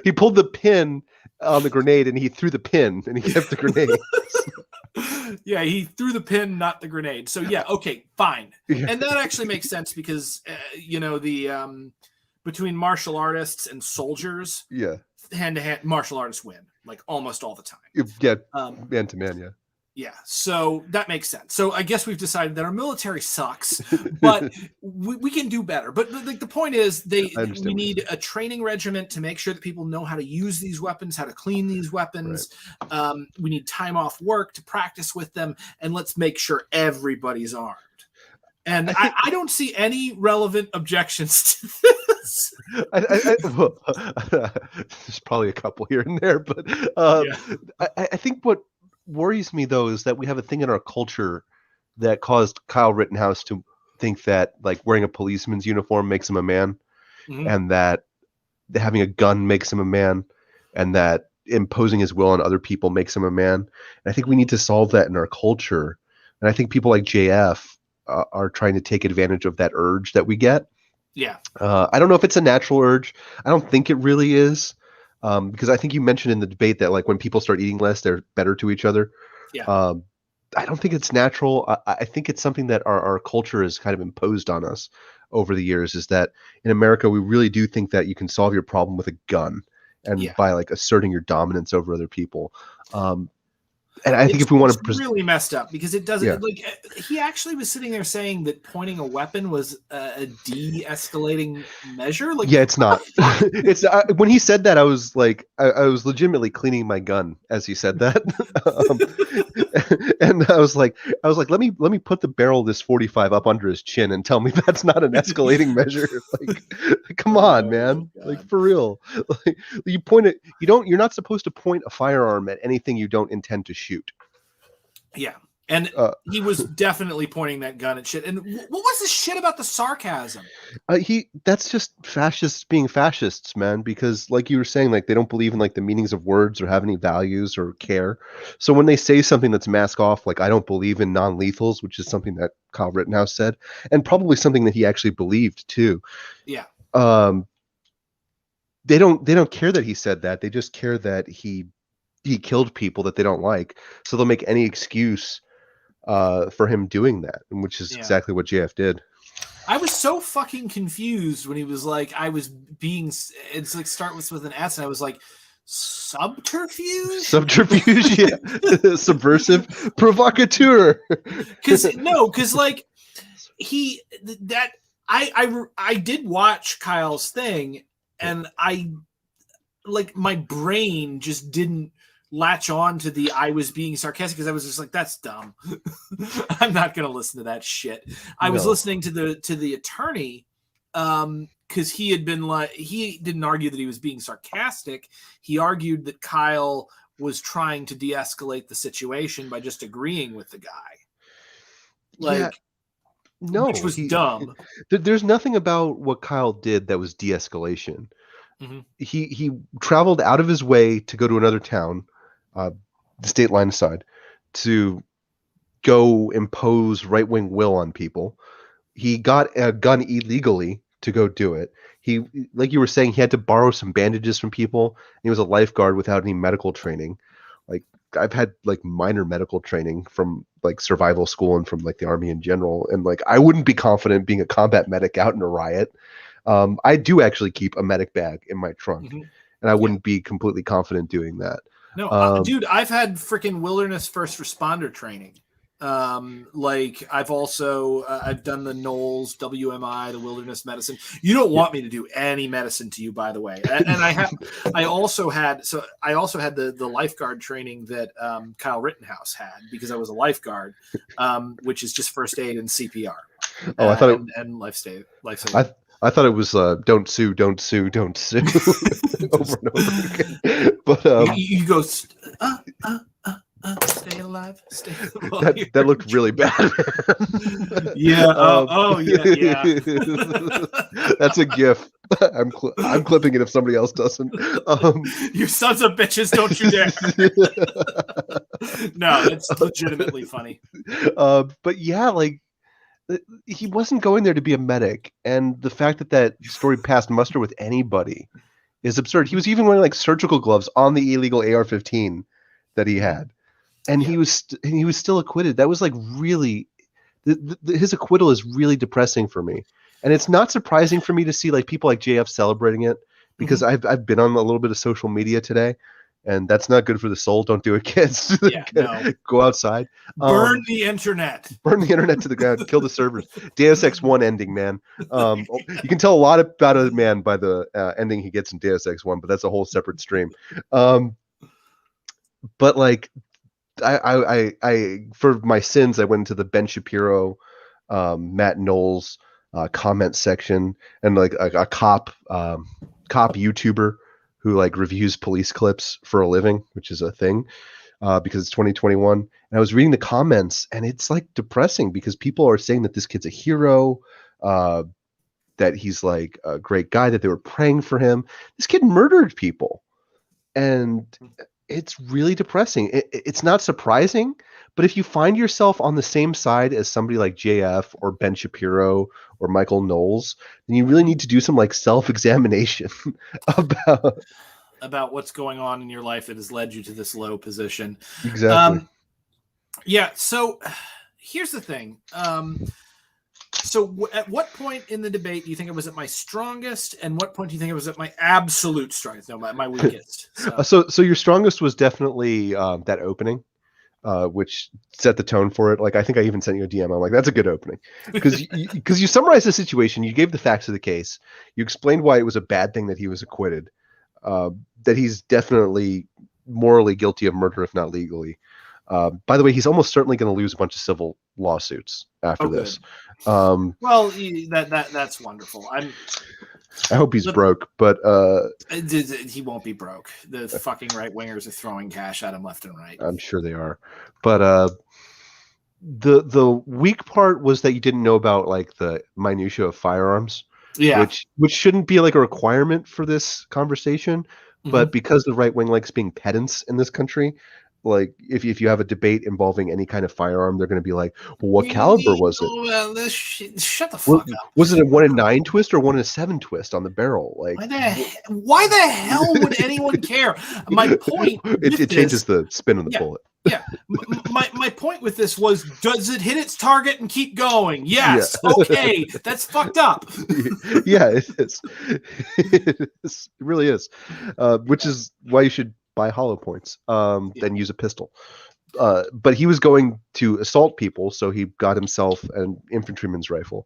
He pulled the pin on the grenade, and he threw the pin, and he kept the grenade. Yeah, he threw the pin, not the grenade. So yeah, okay, fine. Yeah. And that actually makes sense because between martial artists and soldiers, hand to hand, martial artists win like almost all the time. Yeah, man to man, yeah. Yeah, so that makes sense. So I guess we've decided that our military sucks, but we can do better. But like the point is, we need a training regiment to make sure that people know how to use these weapons, how to clean these weapons. Right. We need time off work to practice with them, and let's make sure everybody's armed. And I don't see any relevant objections to this. There's probably a couple here and there, but I think what worries me though is that we have a thing in our culture that caused Kyle Rittenhouse to think that like wearing a policeman's uniform makes him a man, and that having a gun makes him a man, and that imposing his will on other people makes him a man. And I think we need to solve that in our culture. And I think people like JF are trying to take advantage of that urge that we get. Yeah. I don't know if it's a natural urge. I don't think it really is. Because I think you mentioned in the debate that like when people start eating less, they're better to each other. Yeah. I don't think it's natural. I think it's something that our culture has kind of imposed on us over the years, is that in America, we really do think that you can solve your problem with a gun and by like asserting your dominance over other people. And I think if we want to really messed up because it doesn't like he actually was sitting there saying that pointing a weapon was a de-escalating measure. Like, yeah, it's not. It's when he said that, I was like, I was legitimately cleaning my gun as he said that, and I was like, let me put the barrel of this 45 up under his chin and tell me that's not an escalating measure. Like, come on, man. Like for real. Like, you point it. You're not supposed to point a firearm at anything you don't intend to shoot. Yeah. And he was definitely pointing that gun at shit. And what was this shit about the sarcasm? That's just fascists being fascists, man, because like you were saying, like they don't believe in like the meanings of words or have any values or care. So when they say something that's mask off, like I don't believe in non-lethals, which is something that Kyle Rittenhouse said, and probably something that he actually believed too. Yeah. They don't care that he said that. They just care that he killed people that they don't like. So they'll make any excuse for him doing that, which is exactly what JF did. I was so fucking confused when he was like, it's like start with an S, and I was like, subterfuge, yeah. Subversive, provocateur. Because like I did watch Kyle's thing, and my brain just didn't latch on to I was being sarcastic because I was just like, that's dumb. I'm not going to listen to that shit. I was listening to the attorney because he had been like, he didn't argue that he was being sarcastic. He argued that Kyle was trying to de-escalate the situation by just agreeing with the guy. Which was dumb. There's nothing about what Kyle did that was de-escalation. Mm-hmm. He traveled out of his way to go to another town, the state line aside, to go impose right-wing will on people. He got a gun illegally to go do it. He, like you were saying, he had to borrow some bandages from people. He was a lifeguard without any medical training. Like I've had like minor medical training from like survival school and from like the Army in general, and like I wouldn't be confident being a combat medic out in a riot. I do actually keep a medic bag in my trunk, and I wouldn't be completely confident doing that. No, dude, I've had freaking wilderness first responder training. Like I've also I've done the Knowles WMI, the wilderness medicine. You don't want me to do any medicine to you, by the way. And I also had the lifeguard training that Kyle Rittenhouse had, because I was a lifeguard, which is just first aid and CPR. Oh, I thought and life saving. I thought it was don't sue over and over again. But you go stay alive, stay alive. That looked really bad. Yeah. Yeah. That's a GIF. I'm clipping it if somebody else doesn't. You sons of bitches! Don't you dare! No, it's legitimately funny. But yeah, like. He wasn't going there to be a medic, and the fact that story passed muster with anybody is absurd. He was even wearing like surgical gloves on the illegal AR-15 that he had, and he was still acquitted. That was like really, his acquittal is really depressing for me, and it's not surprising for me to see like people like JF celebrating it because I've been on a little bit of social media today, and that's not good for the soul. Don't do it, kids. Yeah, no. Go outside. Burn the internet. Burn the internet to the ground. Kill the servers. Deus Ex 1 ending, man. You can tell a lot about a man by the ending he gets in Deus Ex 1, but that's a whole separate stream. But like, I for my sins, I went into the Ben Shapiro, Matt Knowles comment section, and like a cop YouTuber who like reviews police clips for a living, which is a thing because it's 2021. And I was reading the comments, and it's like depressing because people are saying that this kid's a hero, that he's like a great guy, that they were praying for him. This kid murdered people, and it's really depressing. It's not surprising, but if you find yourself on the same side as somebody like JF or Ben Shapiro or Michael Knowles, then you really need to do some like self-examination about what's going on in your life that has led you to this low position. Exactly. Yeah. So here's the thing. So at what point in the debate do you think it was at my strongest, and what point do you think it was at my absolute strength? No, my weakest. So your strongest was definitely that opening, which set the tone for it. Like, I think I even sent you a DM. I'm like, that's a good opening because you summarized the situation, you gave the facts of the case, you explained why it was a bad thing that he was acquitted, that he's definitely morally guilty of murder, if not legally. By the way, he's almost certainly going to lose a bunch of civil lawsuits after this. Well, that's wonderful. I hope he's broke, but he won't be broke. The fucking right wingers are throwing cash at him left and right. I'm sure they are. But the weak part was that you didn't know about like the minutia of firearms. Yeah. Which shouldn't be like a requirement for this conversation, but because the right wing likes being pedants in this country, like if you have a debate involving any kind of firearm, they're going to be like, well, what caliber was it? Shut the fuck up. Was it a 1-in-9 twist or 1-in-7 twist on the barrel? Like, why the hell would anyone care? My point. It changes the spin of the bullet. Yeah. My point with this was, does it hit its target and keep going? Yes. Yeah. Okay. That's fucked up. Yeah, it is. It really is. Which is why you should buy hollow points, then use a pistol. But he was going to assault people, so he got himself an infantryman's rifle.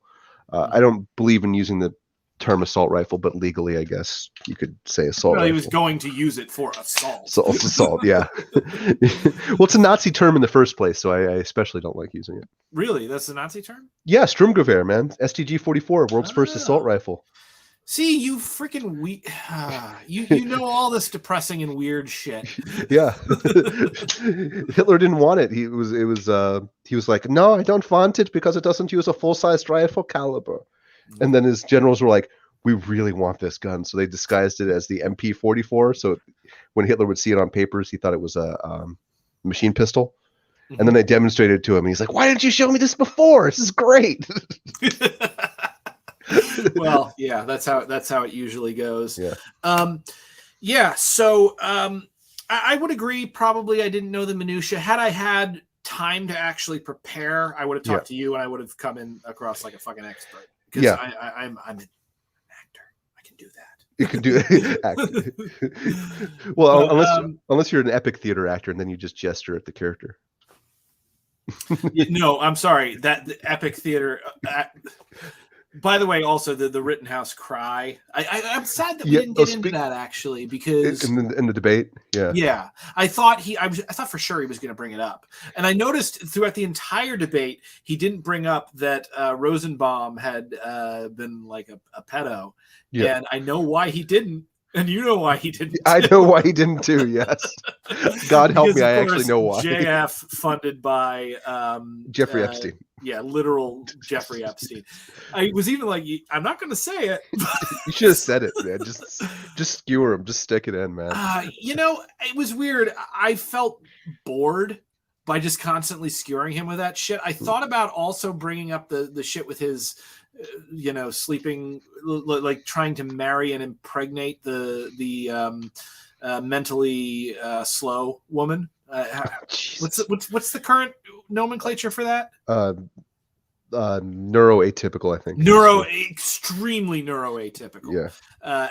I don't believe in using the term assault rifle, but legally, I guess you could say assault rifle. He was going to use it for assault. Assault, yeah. Well, it's a Nazi term in the first place, so I especially don't like using it. Really? That's a Nazi term? Yeah, Sturmgewehr, man. STG-44, world's first assault rifle. See, you freaking you know all this depressing and weird shit. Yeah. Hitler didn't want it. He was like, no, I don't want it because it doesn't use a full-sized rifle caliber. And then his generals were like, we really want this gun. So they disguised it as the MP-44. So when Hitler would see it on papers, he thought it was a machine pistol. And then they demonstrated it to him. And he's like, why didn't you show me this before? This is great. Well, yeah, that's how it usually goes. Yeah. So I would agree. Probably I didn't know the minutia. Had I had time to actually prepare, I would have talked to you, and I would have come in across like a fucking expert. Because I'm an actor. I can do that. You can do it. Well, unless you're an epic theater actor, and then you just gesture at the character. No, I'm sorry. The epic theater. By the way, also the Rittenhouse cry. I'm sad that we didn't get into that actually, because in the debate, yeah, I thought for sure he was going to bring it up, and I noticed throughout the entire debate he didn't bring up that Rosenbaum had been like a pedo, and I know why he didn't. And you know why he didn't. I know why he didn't too. Yes, God help me. I actually know why. JF funded by Jeffrey Epstein. Yeah, literal Jeffrey Epstein. I was even like, I'm not going to say it. You should have said it, man. Just skewer him. Just stick it in, man. It was weird. I felt bored by just constantly skewering him with that shit. I thought about also bringing up the shit with his. Sleeping, like trying to marry and impregnate the mentally slow woman. What's the current nomenclature for that? neuroatypical, I think. Extremely neuroatypical. Yeah.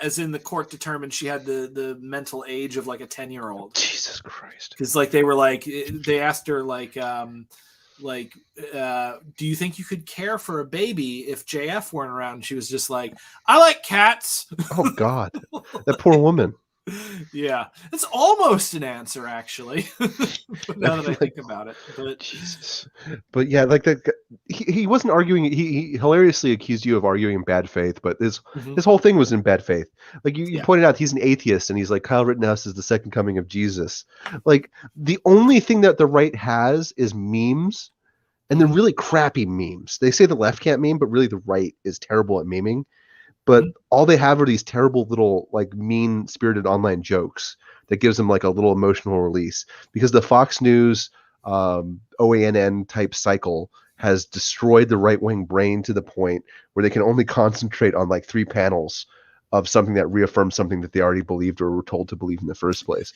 As in the court determined she had the mental age of like a 10-year-old. Jesus Christ. Because like they asked her do you think you could care for a baby if JF weren't around? And she was just like, I like cats. Oh God, that poor woman. Yeah, it's almost an answer actually. Now that I think about it, but Jesus. But yeah, like that. He wasn't arguing. He hilariously accused you of arguing in bad faith, but his whole thing was in bad faith. Like you pointed out, he's an atheist, and he's like, Kyle Rittenhouse is the second coming of Jesus. Like the only thing that the right has is memes, and they're really crappy memes. They say the left can't meme, but really the right is terrible at memeing. But all they have are these terrible little like mean-spirited online jokes that gives them like a little emotional release, because the Fox News OANN type cycle has destroyed the right-wing brain to the point where they can only concentrate on like 3 panels of something that reaffirms something that they already believed or were told to believe in the first place.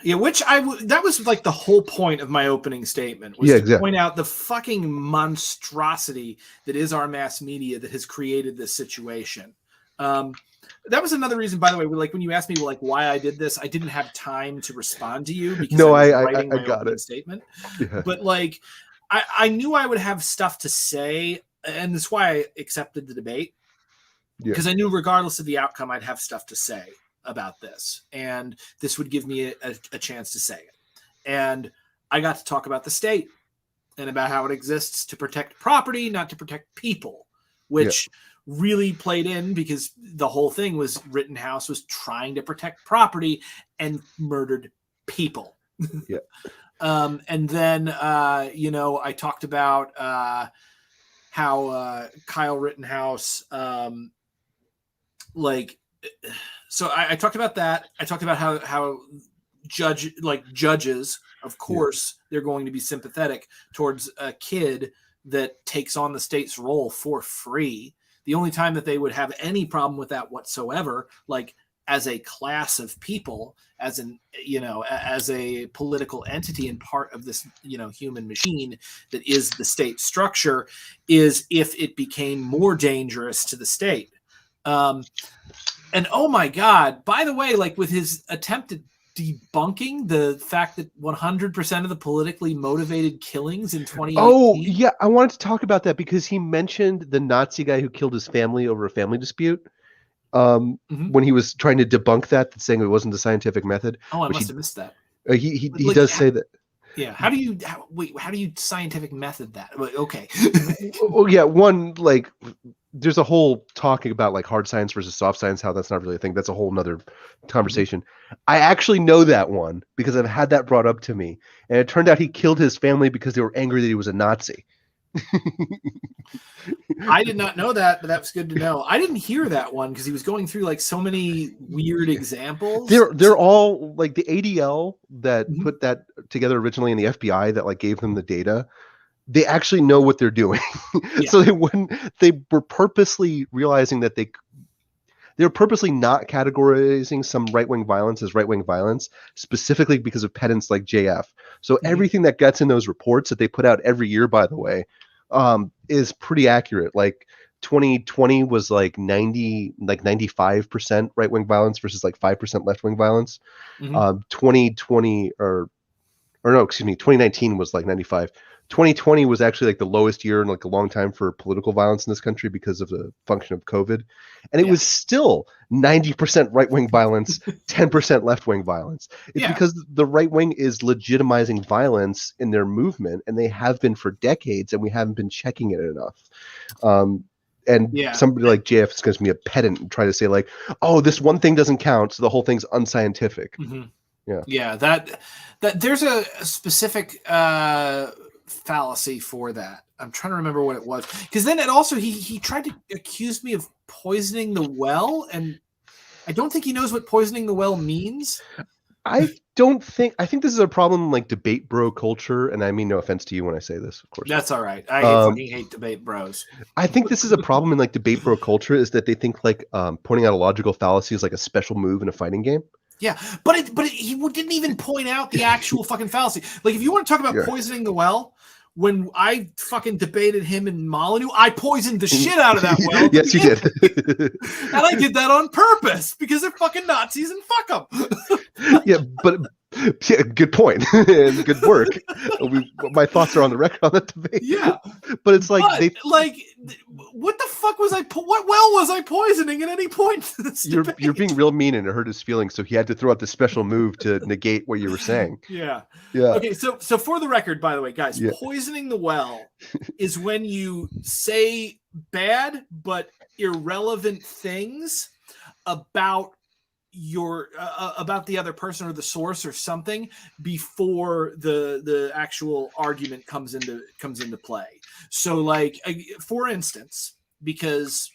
Yeah, that was like the whole point of my opening statement, was to point out the fucking monstrosity that is our mass media that has created this situation. That was another reason, by the way, like when you asked me like why I did this, I didn't have time to respond to you because I was writing my opening statement. Yeah. But like I knew I would have stuff to say, and that's why I accepted the debate. Because I knew regardless of the outcome, I'd have stuff to say about this, and this would give me a chance to say it. And I got to talk about the state and about how it exists to protect property, not to protect people, which really played in because the whole thing was Rittenhouse was trying to protect property and murdered people. Yeah. And then I talked about how Kyle Rittenhouse so I talked about that. I talked about how judges, of course, they're going to be sympathetic towards a kid that takes on the state's role for free. The only time that they would have any problem with that whatsoever, like as a class of people, as a political entity and part of this, human machine that is the state structure, is if it became more dangerous to the state. And oh my God, by the way, like with his attempt at debunking the fact that 100% of the politically motivated killings in 2018. Oh, yeah. I wanted to talk about that because he mentioned the Nazi guy who killed his family over a family dispute. When he was trying to debunk that, saying it wasn't the scientific method. Oh, I must have missed that. He does say that. Yeah. How do you scientific method that? Okay. Well, yeah. One, like, there's a whole talking about like hard science versus soft science, how that's not really a thing. That's a whole nother conversation. I actually know that one because I've had that brought up to me. And it turned out he killed his family because they were angry that he was a Nazi. I did not know that, but that's good to know. I didn't hear that one because he was going through like so many weird examples. They're all like the ADL that put that together originally, and the FBI that like gave them the data. They actually know what they're doing. So they were purposely realizing that they were purposely not categorizing some right-wing violence as right-wing violence, specifically because of pedants like JF. So everything that gets in those reports that they put out every year, by the way, is pretty accurate. Like 2020 was like 95% right-wing violence versus like 5% left-wing violence. 2019 was like 95. 2020 was actually like the lowest year in like a long time for political violence in this country because of the function of COVID. And it was still 90% right-wing violence, 10% left-wing violence. It's because the right wing is legitimizing violence in their movement, and they have been for decades, and we haven't been checking it enough. Somebody like JF is going to be a pedant and try to say like, oh, this one thing doesn't count, so the whole thing's unscientific. That there's a specific fallacy for that. I'm trying to remember what it was, because then it also he tried to accuse me of poisoning the well, and I don't think he knows what poisoning the well means. I think this is a problem like debate bro culture, and I mean no offense to you when I say this, of course. That's all right. I fucking hate debate bros. I think this is a problem in like debate bro culture, is that they think like pointing out a logical fallacy is like a special move in a fighting game. Yeah, but he didn't even point out the actual fucking fallacy. Like, if you want to talk about poisoning the well, when I fucking debated him and Molyneux, I poisoned the shit out of that well. Yes, you did. And I did that on purpose because they're fucking Nazis and fuck them. Yeah, but yeah, good point and good work. My thoughts are on the record on that debate. Yeah, but it's like what the fuck was what well was I poisoning at any point in this you're debate? being real mean and it hurt his feelings, so he had to throw out this special move to negate what you were saying. Yeah. Yeah. Okay, so for the record, by the way, guys, poisoning the well is when you say bad but irrelevant things about about the other person or the source or something before the actual argument comes into play. So, like, for instance, because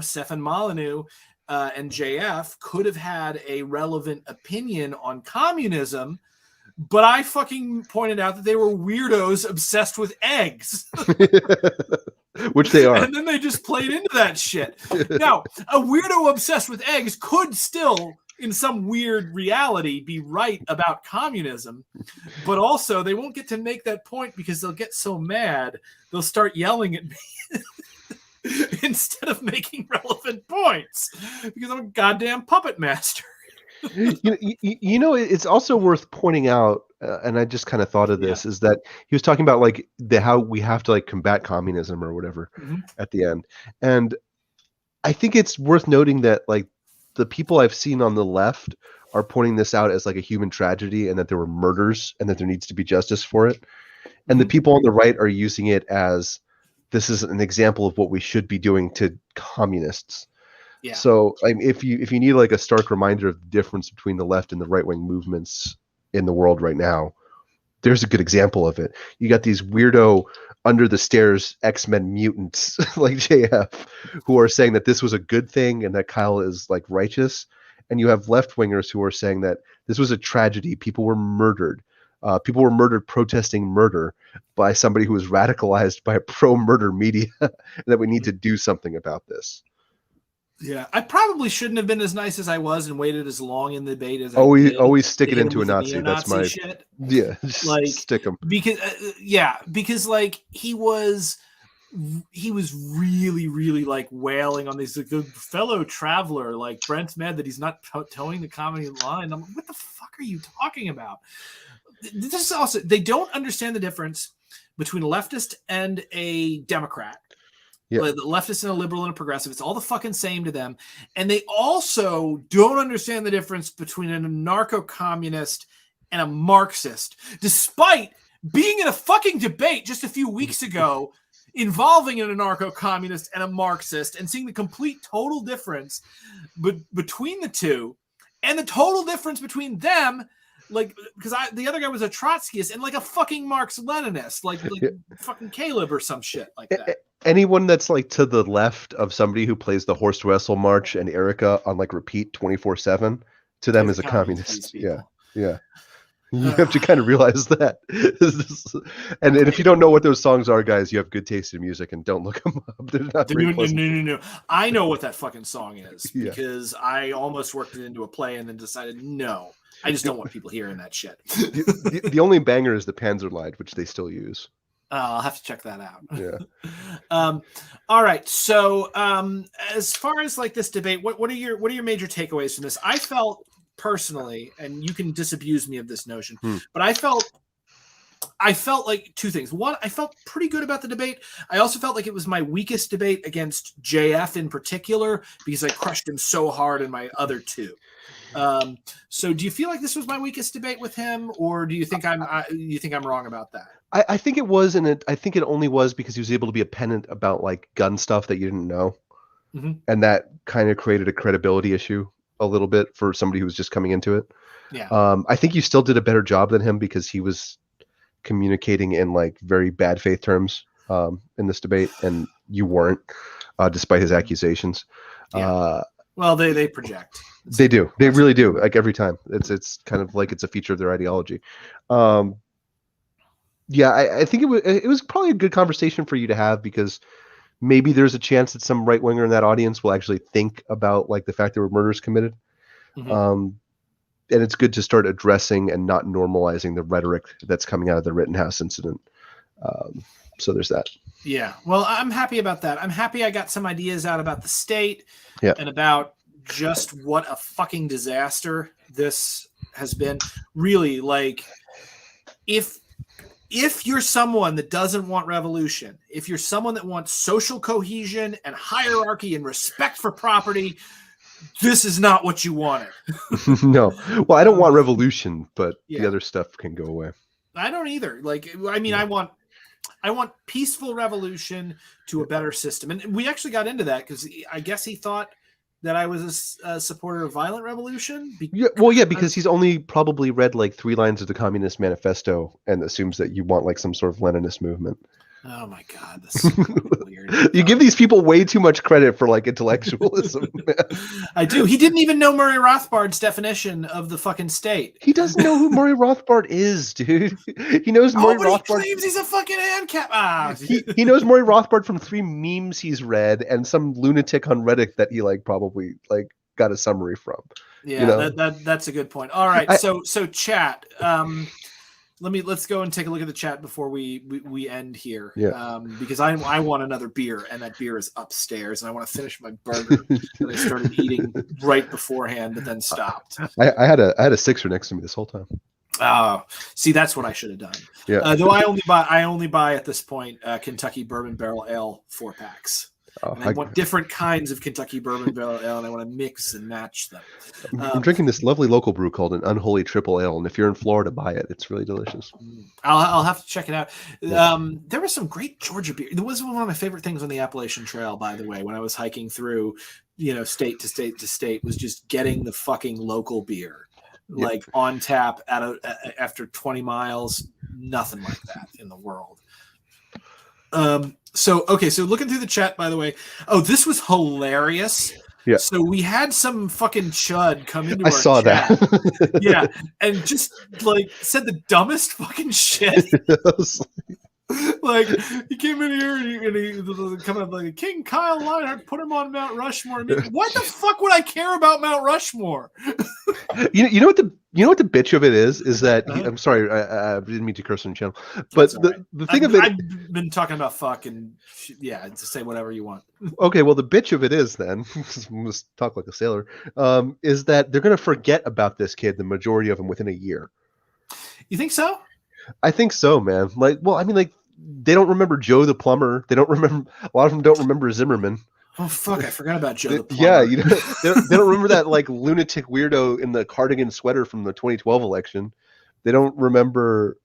Stefan Molyneux and JF could have had a relevant opinion on communism, but I fucking pointed out that they were weirdos obsessed with eggs. Which they are. And then they just played into that shit. Now, a weirdo obsessed with eggs could still, in some weird reality, be right about communism, but also they won't get to make that point because they'll get so mad, they'll start yelling at me instead of making relevant points because I'm a goddamn puppet master. It's also worth pointing out, and I just kind of thought of this, is that he was talking about like how we have to like combat communism or whatever at the end. And I think it's worth noting that like the people I've seen on the left are pointing this out as like a human tragedy and that there were murders and that there needs to be justice for it. And the people on the right are using it as this is an example of what we should be doing to communists. Yeah. So if you need like a stark reminder of the difference between the left and the right wing movements in the world right now, there's a good example of it. You got these weirdo under the stairs X-Men mutants like JF who are saying that this was a good thing and that Kyle is like righteous, and you have left wingers who are saying that this was a tragedy. People were murdered. People were murdered protesting murder by somebody who was radicalized by a pro-murder media, and that we need to do something about this. Yeah, I probably shouldn't have been as nice as I was and waited as long in the debate as I did. Always stick it into a Nazi. That's my shit. Yeah, like stick him because like he was really like wailing on this like, fellow traveler. Like Brent's mad that he's not towing the comedy line. I'm like, what the fuck are you talking about? This is also, they don't understand the difference between a leftist and a Democrat. Yeah. The leftist and a liberal and a progressive. It's all the fucking same to them. And they also don't understand the difference between an anarcho-communist and a Marxist, despite being in a fucking debate just a few weeks ago involving an anarcho-communist and a Marxist and seeing the complete total difference between the two and the total difference between them. Like, because the other guy was a Trotskyist and like a fucking Marx-Leninist, like fucking Caleb or some shit like that. Anyone that's like to the left of somebody who plays the Horst Wessel March and Erica on like repeat 24/7, to them is a communist. Yeah. You have to kind of realize that. and if you don't know what those songs are, guys, you have good taste in music and don't look them up. They're not very pleasant. No. I know what that fucking song is because I almost worked it into a play and then decided no. I just don't want people hearing that shit. The only banger is the Panzerlied, which they still use. I'll have to check that out. Yeah. All right. So as far as like this debate, what are your major takeaways from this? I felt personally, and you can disabuse me of this notion, but I felt like two things. One, I felt pretty good about the debate. I also felt like it was my weakest debate against JF in particular because I crushed him so hard in my other two. So do you feel like this was my weakest debate with him, or do you think I'm wrong about that? I think it was, and I think it only was because he was able to be a pedant about like gun stuff that you didn't know, and that kind of created a credibility issue a little bit for somebody who was just coming into it. Yeah. I think you still did a better job than him because he was communicating in like very bad faith terms in this debate, and you weren't, despite his accusations. Yeah. Well, they project. They do. They really do. Like every time, it's kind of like it's a feature of their ideology. Yeah, I think it was probably a good conversation for you to have because maybe there's a chance that some right winger in that audience will actually think about like the fact there were murders committed. And it's good to start addressing and not normalizing the rhetoric that's coming out of the Rittenhouse incident. So there's that. Yeah. Well, I'm happy about that. I'm happy I got some ideas out about the state and about just what a fucking disaster this has been. Really, like, if you're someone that doesn't want revolution, if you're someone that wants social cohesion and hierarchy and respect for property, this is not what you wanted. No. Well, I don't want revolution, but the other stuff can go away. I don't either. Like, I mean, I want peaceful revolution to a better system. And we actually got into that because I guess he thought that I was a supporter of violent revolution. Because he's only probably read like 3 lines of the Communist Manifesto and assumes that you want like some sort of Leninist movement. Oh my God, that's so weird. You give these people way too much credit for like intellectualism. I do. He didn't even know Murray Rothbard's definition of the fucking state. He doesn't know who Murray Rothbard is, dude. He knows Murray Rothbard. He claims he's a fucking ANCAP. He knows Murray Rothbard from 3 memes he's read and some lunatic on Reddit that he like probably like got a summary from. Yeah, you know? That's a good point. All right, so chat. Let's go and take a look at the chat before we end here. Yeah. Because I want another beer, and that beer is upstairs, and I want to finish my burger that I started eating right beforehand, but then stopped. I had a sixer next to me this whole time. Oh, see, that's what I should have done. Yeah. Though I only buy at this point Kentucky Bourbon Barrel Ale 4-packs. And I want different kinds of Kentucky Bourbon Barrel Ale, and I want to mix and match them. I'm drinking this lovely local brew called an Unholy Triple Ale, and if you're in Florida, buy it. It's really delicious. I'll have to check it out. There was some great Georgia beer. It was one of my favorite things on the Appalachian Trail, by the way, when I was hiking through, state to state to state, was just getting the fucking local beer, like on tap after 20 miles. Nothing like that in the world. So looking through the chat, by the way, this was hilarious. Yeah. So we had some fucking chud come into I our saw chat. that. Yeah, and just like said the dumbest fucking shit. Like he came in here and he coming up like King Kyle Leinhardt, put him on Mount Rushmore. I mean, what the fuck would I care about Mount Rushmore? You know what the bitch of it is that I'm sorry, I didn't mean to curse on the channel, but the thing of it, I've been talking about fuck and to say whatever you want. Okay, well the bitch of it is then let's talk like a sailor, is that they're gonna forget about this kid, the majority of them, within a year. You think so? I think so, man. Like, well, I mean, like, they don't remember Joe the plumber. They don't remember. A lot of them don't remember Zimmerman. Oh fuck! I forgot about Joe the plumber. Yeah, they don't remember that like lunatic weirdo in the cardigan sweater from the 2012 election. They don't remember.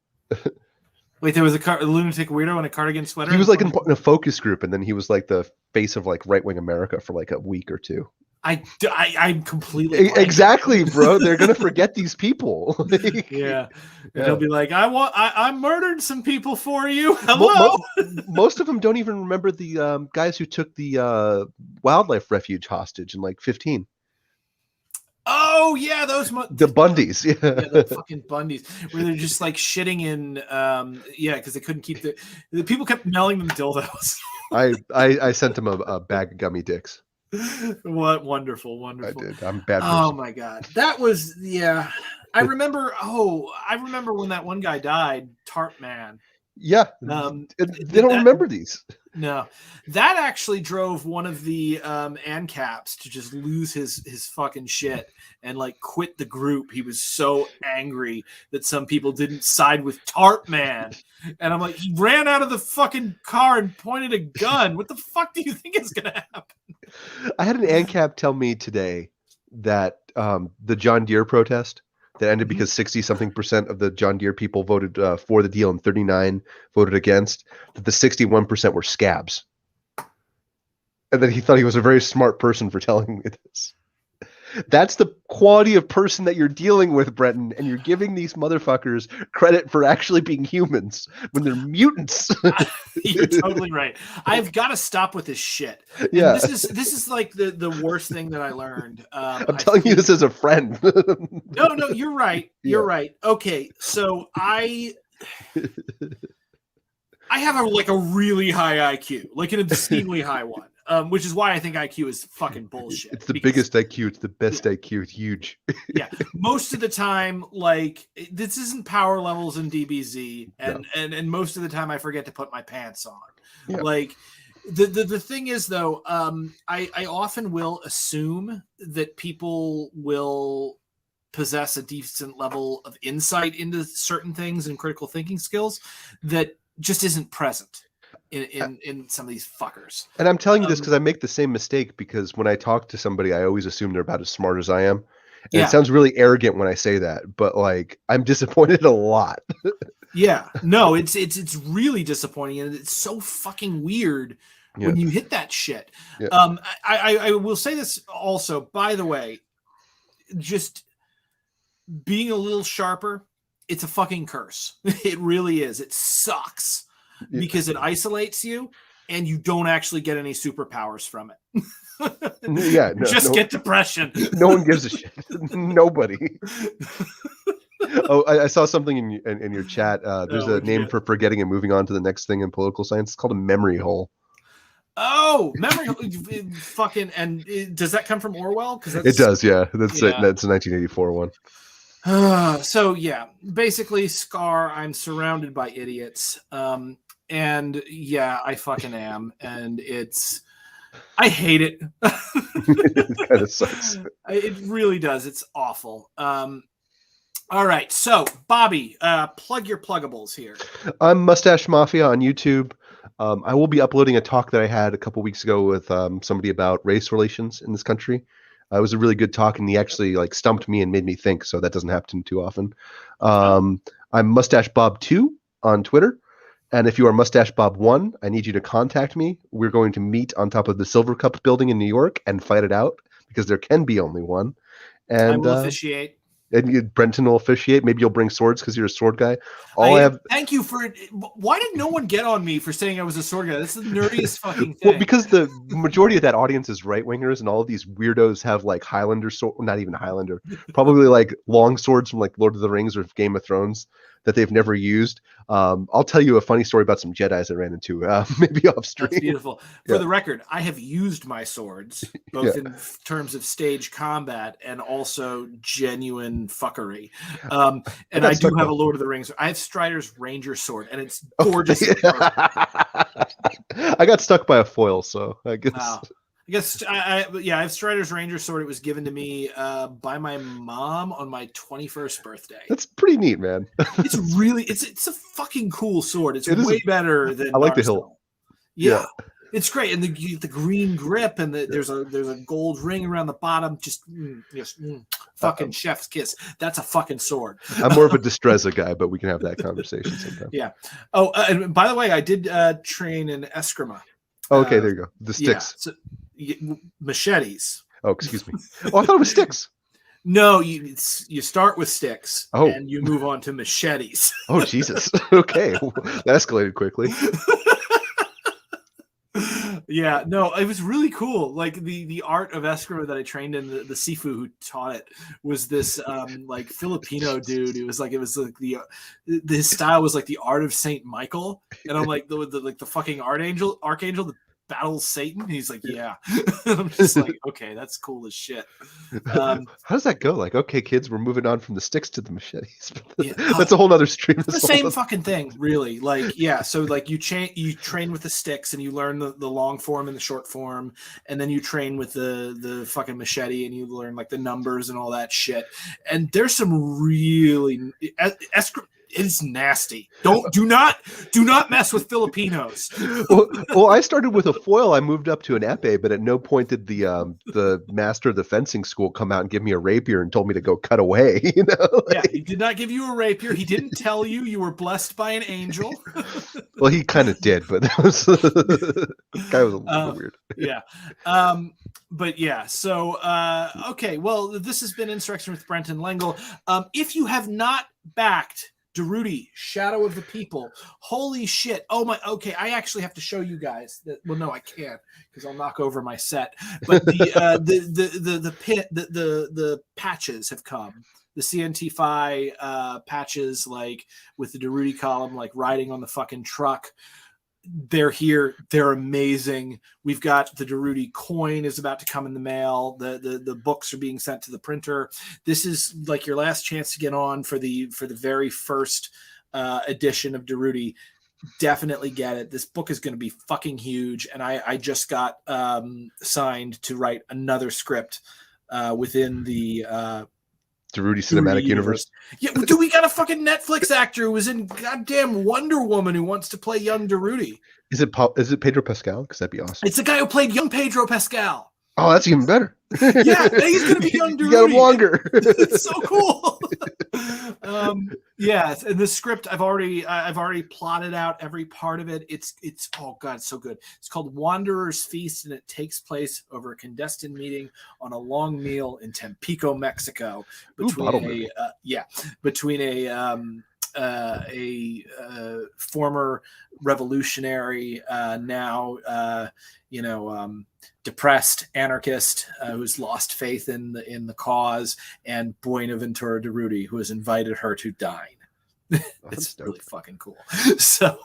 Wait, there was a lunatic weirdo in a cardigan sweater. He was like in a focus group, and then he was like the face of like right wing America for like a week or two. I'm completely exactly, bro. They're gonna forget these people. Yeah. They'll be like, I murdered some people for you. Hello. Most of them don't even remember the guys who took the wildlife refuge hostage in like 15. Oh yeah, those the Bundys, yeah, the fucking Bundys, where they're just like shitting in, because they couldn't keep the people kept mailing them dildos. I sent them a bag of gummy dicks. What wonderful. I did. I'm bad. Oh my god, that was I remember when that one guy died, Tarp Man. Yeah, they don't remember these. No, that actually drove one of the ANCAPs to just lose his fucking shit and like quit the group. He was so angry that some people didn't side with Tarp Man, and I'm like, he ran out of the fucking car and pointed a gun. What the fuck do you think is gonna happen? I had an ANCAP tell me today that the John Deere protest that ended because 60-something% of the John Deere people voted for the deal and 39 voted against, that the 61% were scabs. And then he thought he was a very smart person for telling me this. That's the quality of person that you're dealing with, Brenton, and you're giving these motherfuckers credit for actually being humans when they're mutants. You're totally right. I've got to stop with this shit. Yeah, this is like the worst thing that I learned. I'm telling you this as a friend. No, you're right. You're right. Okay, so I have a really high IQ, like an obscenely high one. which is why I think IQ is fucking bullshit. It's the biggest IQ. It's the best IQ. It's huge. Yeah, most of the time, like this isn't power levels in DBZ, and most of the time I forget to put my pants on. Yeah. Like the thing is though, I often will assume that people will possess a decent level of insight into certain things and critical thinking skills that just isn't present in some of these fuckers. And I'm telling you this because I make the same mistake, because when I talk to somebody, I always assume they're about as smart as I am. And it sounds really arrogant when I say that, but like I'm disappointed a lot. Yeah, no, it's really disappointing, and it's so fucking weird when you hit that shit. Yeah. I will say this also, by the way, just being a little sharper, it's a fucking curse. It really is. It sucks because it isolates you, and you don't actually get any superpowers from it. Get depression. No one gives a shit. Nobody. Oh, I saw something in your chat. There's a name for forgetting and moving on to the next thing in political science. It's called a memory hole. Oh, memory fucking. And does that come from Orwell? It does, yeah. That's a 1984 one. So yeah, basically, Scar. I'm surrounded by idiots. And yeah, I fucking am, and I hate it. It kind of sucks. It really does. It's awful. All right, so Bobby, plug your pluggables here. I'm Mustache Mafia on YouTube. I will be uploading a talk that I had a couple weeks ago with somebody about race relations in this country. It was a really good talk, and he actually like stumped me and made me think. So that doesn't happen too often. I'm Mustache Bob 2 on Twitter. And if you are Mustache Bob 1, I need you to contact me. We're going to meet on top of the Silver Cup building in New York and fight it out, because there can be only one. And I will officiate. And Brenton will officiate. Maybe you'll bring swords because you're a sword guy. Thank you for it. Why did no one get on me for saying I was a sword guy? That's the nerdiest fucking thing. Well, because the majority of that audience is right wingers, and all of these weirdos have like Highlander sword, not even Highlander, probably like long swords from like Lord of the Rings or Game of Thrones that they've never used. I'll tell you a funny story about some Jedis I ran into, maybe off stream. That's beautiful. For the record, I have used my swords, both in terms of stage combat and also genuine fuckery. And I do have a Lord of the Rings. I have Strider's Ranger sword, and it's gorgeous. I got stuck by a foil, so I guess... Wow. I have Strider's Ranger sword. It was given to me by my mom on my 21st birthday. That's pretty neat, man. It's really it's a fucking cool sword. It's way better than I like the hilt. Yeah. It's great, and the green grip, and there's a gold ring around the bottom. Fucking chef's kiss. That's a fucking sword. I'm more of a Destreza guy, but we can have that conversation sometime. Yeah. Oh, and by the way, I did train in Eskrima. Okay, there you go. The sticks. Yeah, so, machetes. Oh, excuse me. Oh, I thought it was sticks. No, you start with sticks, and you move on to machetes. Oh, Jesus. Okay, that escalated quickly. Yeah, no, it was really cool. Like the art of Eskrima that I trained in, the Sifu who taught it was this like Filipino dude. It was like his style was like the art of Saint Michael, and I'm like the fucking archangel that battles Satan. And he's like, yeah. And I'm just like, okay, that's cool as shit. How does that go? Like, okay, kids, we're moving on from the sticks to the machetes. That's a whole other stream. It's the same fucking thing, really. Like, yeah. So like you train with the sticks, and you learn the long form and the short form, and then you train with the fucking machete, and you learn like the numbers and all that shit. And there's some really it's nasty. Do not mess with Filipinos. Well, I started with a foil. I moved up to an epee, but at no point did the master of the fencing school come out and give me a rapier and told me to go cut away. You know? Yeah, he did not give you a rapier. He didn't tell you were blessed by an angel. Well, he kind of did, but that was guy was a little weird. Yeah. But yeah, so okay. Well, this has been Insurrection with Brenton Lengel. If you have not backed Daruti, Shadow of the People. Holy shit. Oh my, okay, I actually have to show you guys that. Well, no, I can't, because I'll knock over my set. But the patches have come. The CNT5 patches, like with the Daruti column, like riding on the fucking truck. they're here. They're amazing. We've got the Darude coin is about to come in the mail. The books are being sent to the printer. This is like your last chance to get on for the very first edition of Darude. Definitely get it. This book is going to be fucking huge. And I just got signed to write another script within the Darude cinematic universe. Yeah, dude, we got a fucking Netflix actor who was in goddamn Wonder Woman who wants to play young Darude. Is it Pedro Pascal? Because that'd be awesome. It's the guy who played young Pedro Pascal. Oh, that's even better. Yeah, he's gonna be young Darude. You got him longer. It's so cool. Yeah, and the script I've already plotted out every part of it. It's oh god, it's so good. It's called Wanderer's Feast, and it takes place over a clandestine meeting on a long meal in Tampico, Mexico, between a former revolutionary, now depressed anarchist who's lost faith in the cause, and Buenaventura Darude, who has invited her to dine. It's really fucking cool. So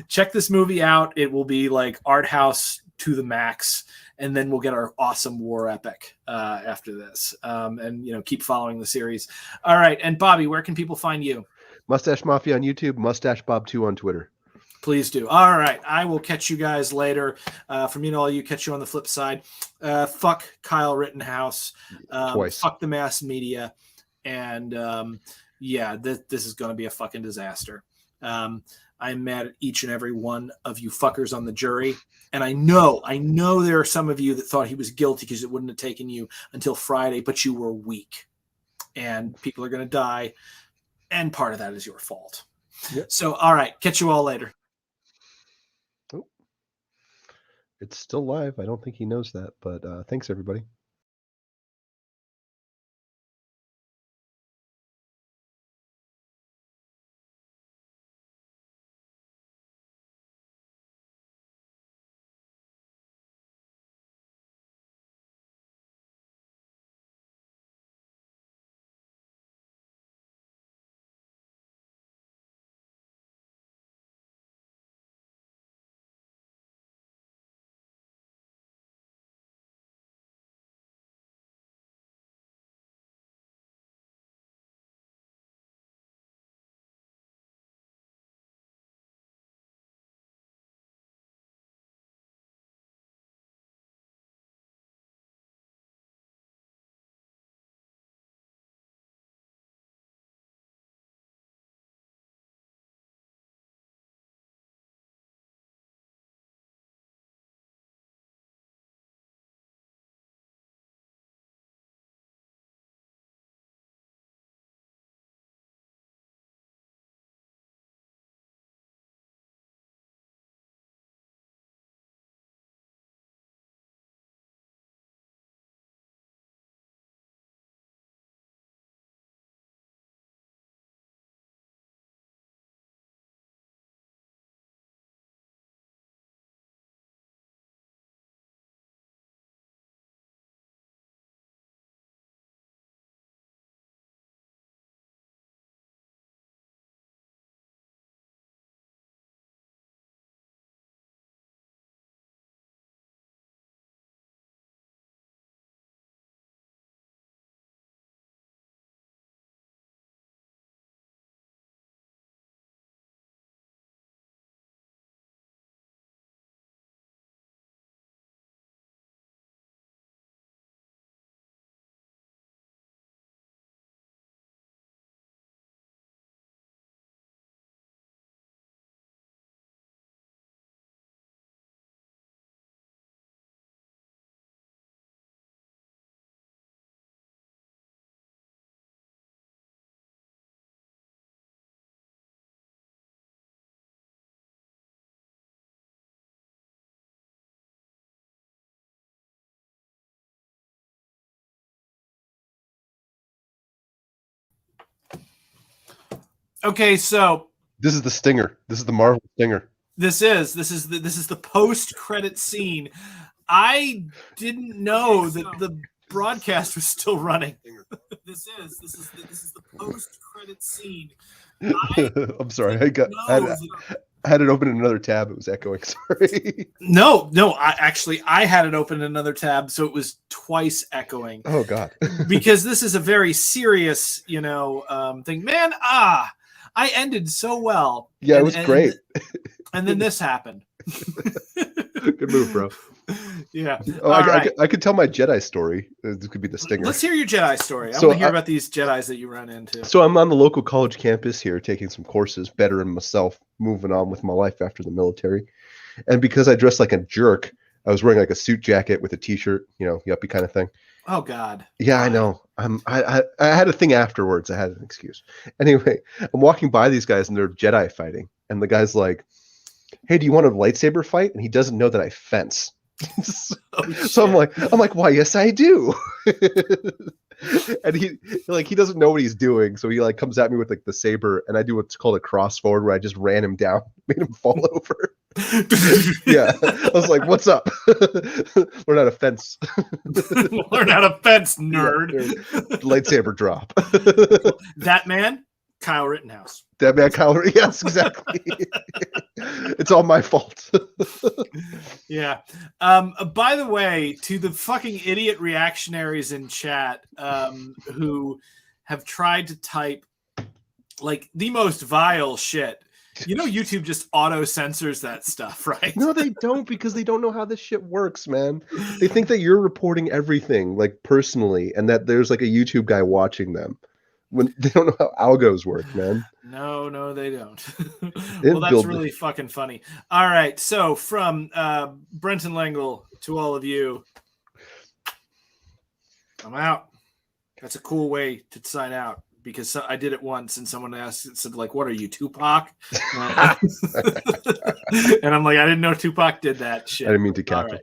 check this movie out. It will be like art house to the max, and then we'll get our awesome war epic after this. And keep following the series. All right, and Bobby, where can people find you? Mustache Mafia on YouTube, Mustache Bob 2 on Twitter. Please do. All right. I will catch you guys later. From me to all you, catch you on the flip side. Fuck Kyle Rittenhouse. Twice. Fuck the mass media. And this is going to be a fucking disaster. I'm mad at each and every one of you fuckers on the jury. And I know there are some of you that thought he was guilty because it wouldn't have taken you until Friday, but you were weak. And people are going to die. And part of that is your fault. Yep. So, all right. Catch you all later. Oh, it's still live. I don't think he knows that, but thanks, everybody. Okay, so this is the stinger. This is the Marvel stinger. This is the post-credit scene. I didn't know that the broadcast was still running. This is the post-credit scene. I'm sorry. I had it open in another tab. It was echoing. Sorry. No. I had it open in another tab, so it was twice echoing. Oh God. Because this is a very serious, thing. Man, I ended so well. Yeah, it was great. And then this happened. Good move, bro. Yeah. Oh, I could tell my Jedi story. This could be the stinger. Let's hear your Jedi story. I want to hear about these Jedis that you run into. So I'm on the local college campus here taking some courses, bettering myself, moving on with my life after the military. And because I dressed like a jerk, I was wearing like a suit jacket with a t-shirt, yuppie kind of thing. Oh God. Yeah, I know. I had a thing afterwards. I had an excuse. Anyway, I'm walking by these guys and they're Jedi fighting. And the guy's like, "Hey, do you want a lightsaber fight?" And he doesn't know that I fence. So I'm like, "Why, yes, I do." And he doesn't know what he's doing, so he like comes at me with like the saber, and I do what's called a cross forward, where I just ran him down, made him fall over. Yeah, I was like, "What's up? Learn how to fence." Learn how to fence, nerd. Yeah, lightsaber drop. That man, Kyle Rittenhouse. That man, Kyle. Yes, exactly. It's all my fault. Yeah. By the way, to the fucking idiot reactionaries in chat who have tried to type like the most vile shit. YouTube just auto censors that stuff, right? No, they don't, because they don't know how this shit works, man. They think that you're reporting everything like personally, and that there's like a YouTube guy watching them. When they don't know how algos work, man. No, they don't. Well, that's really fucking funny. All right, so from Brenton Lengel to all of you, I'm out. That's a cool way to sign out, because I did it once and someone said, like, "What are you, Tupac?" And I'm like, I didn't know Tupac did that shit. I didn't mean to cap it.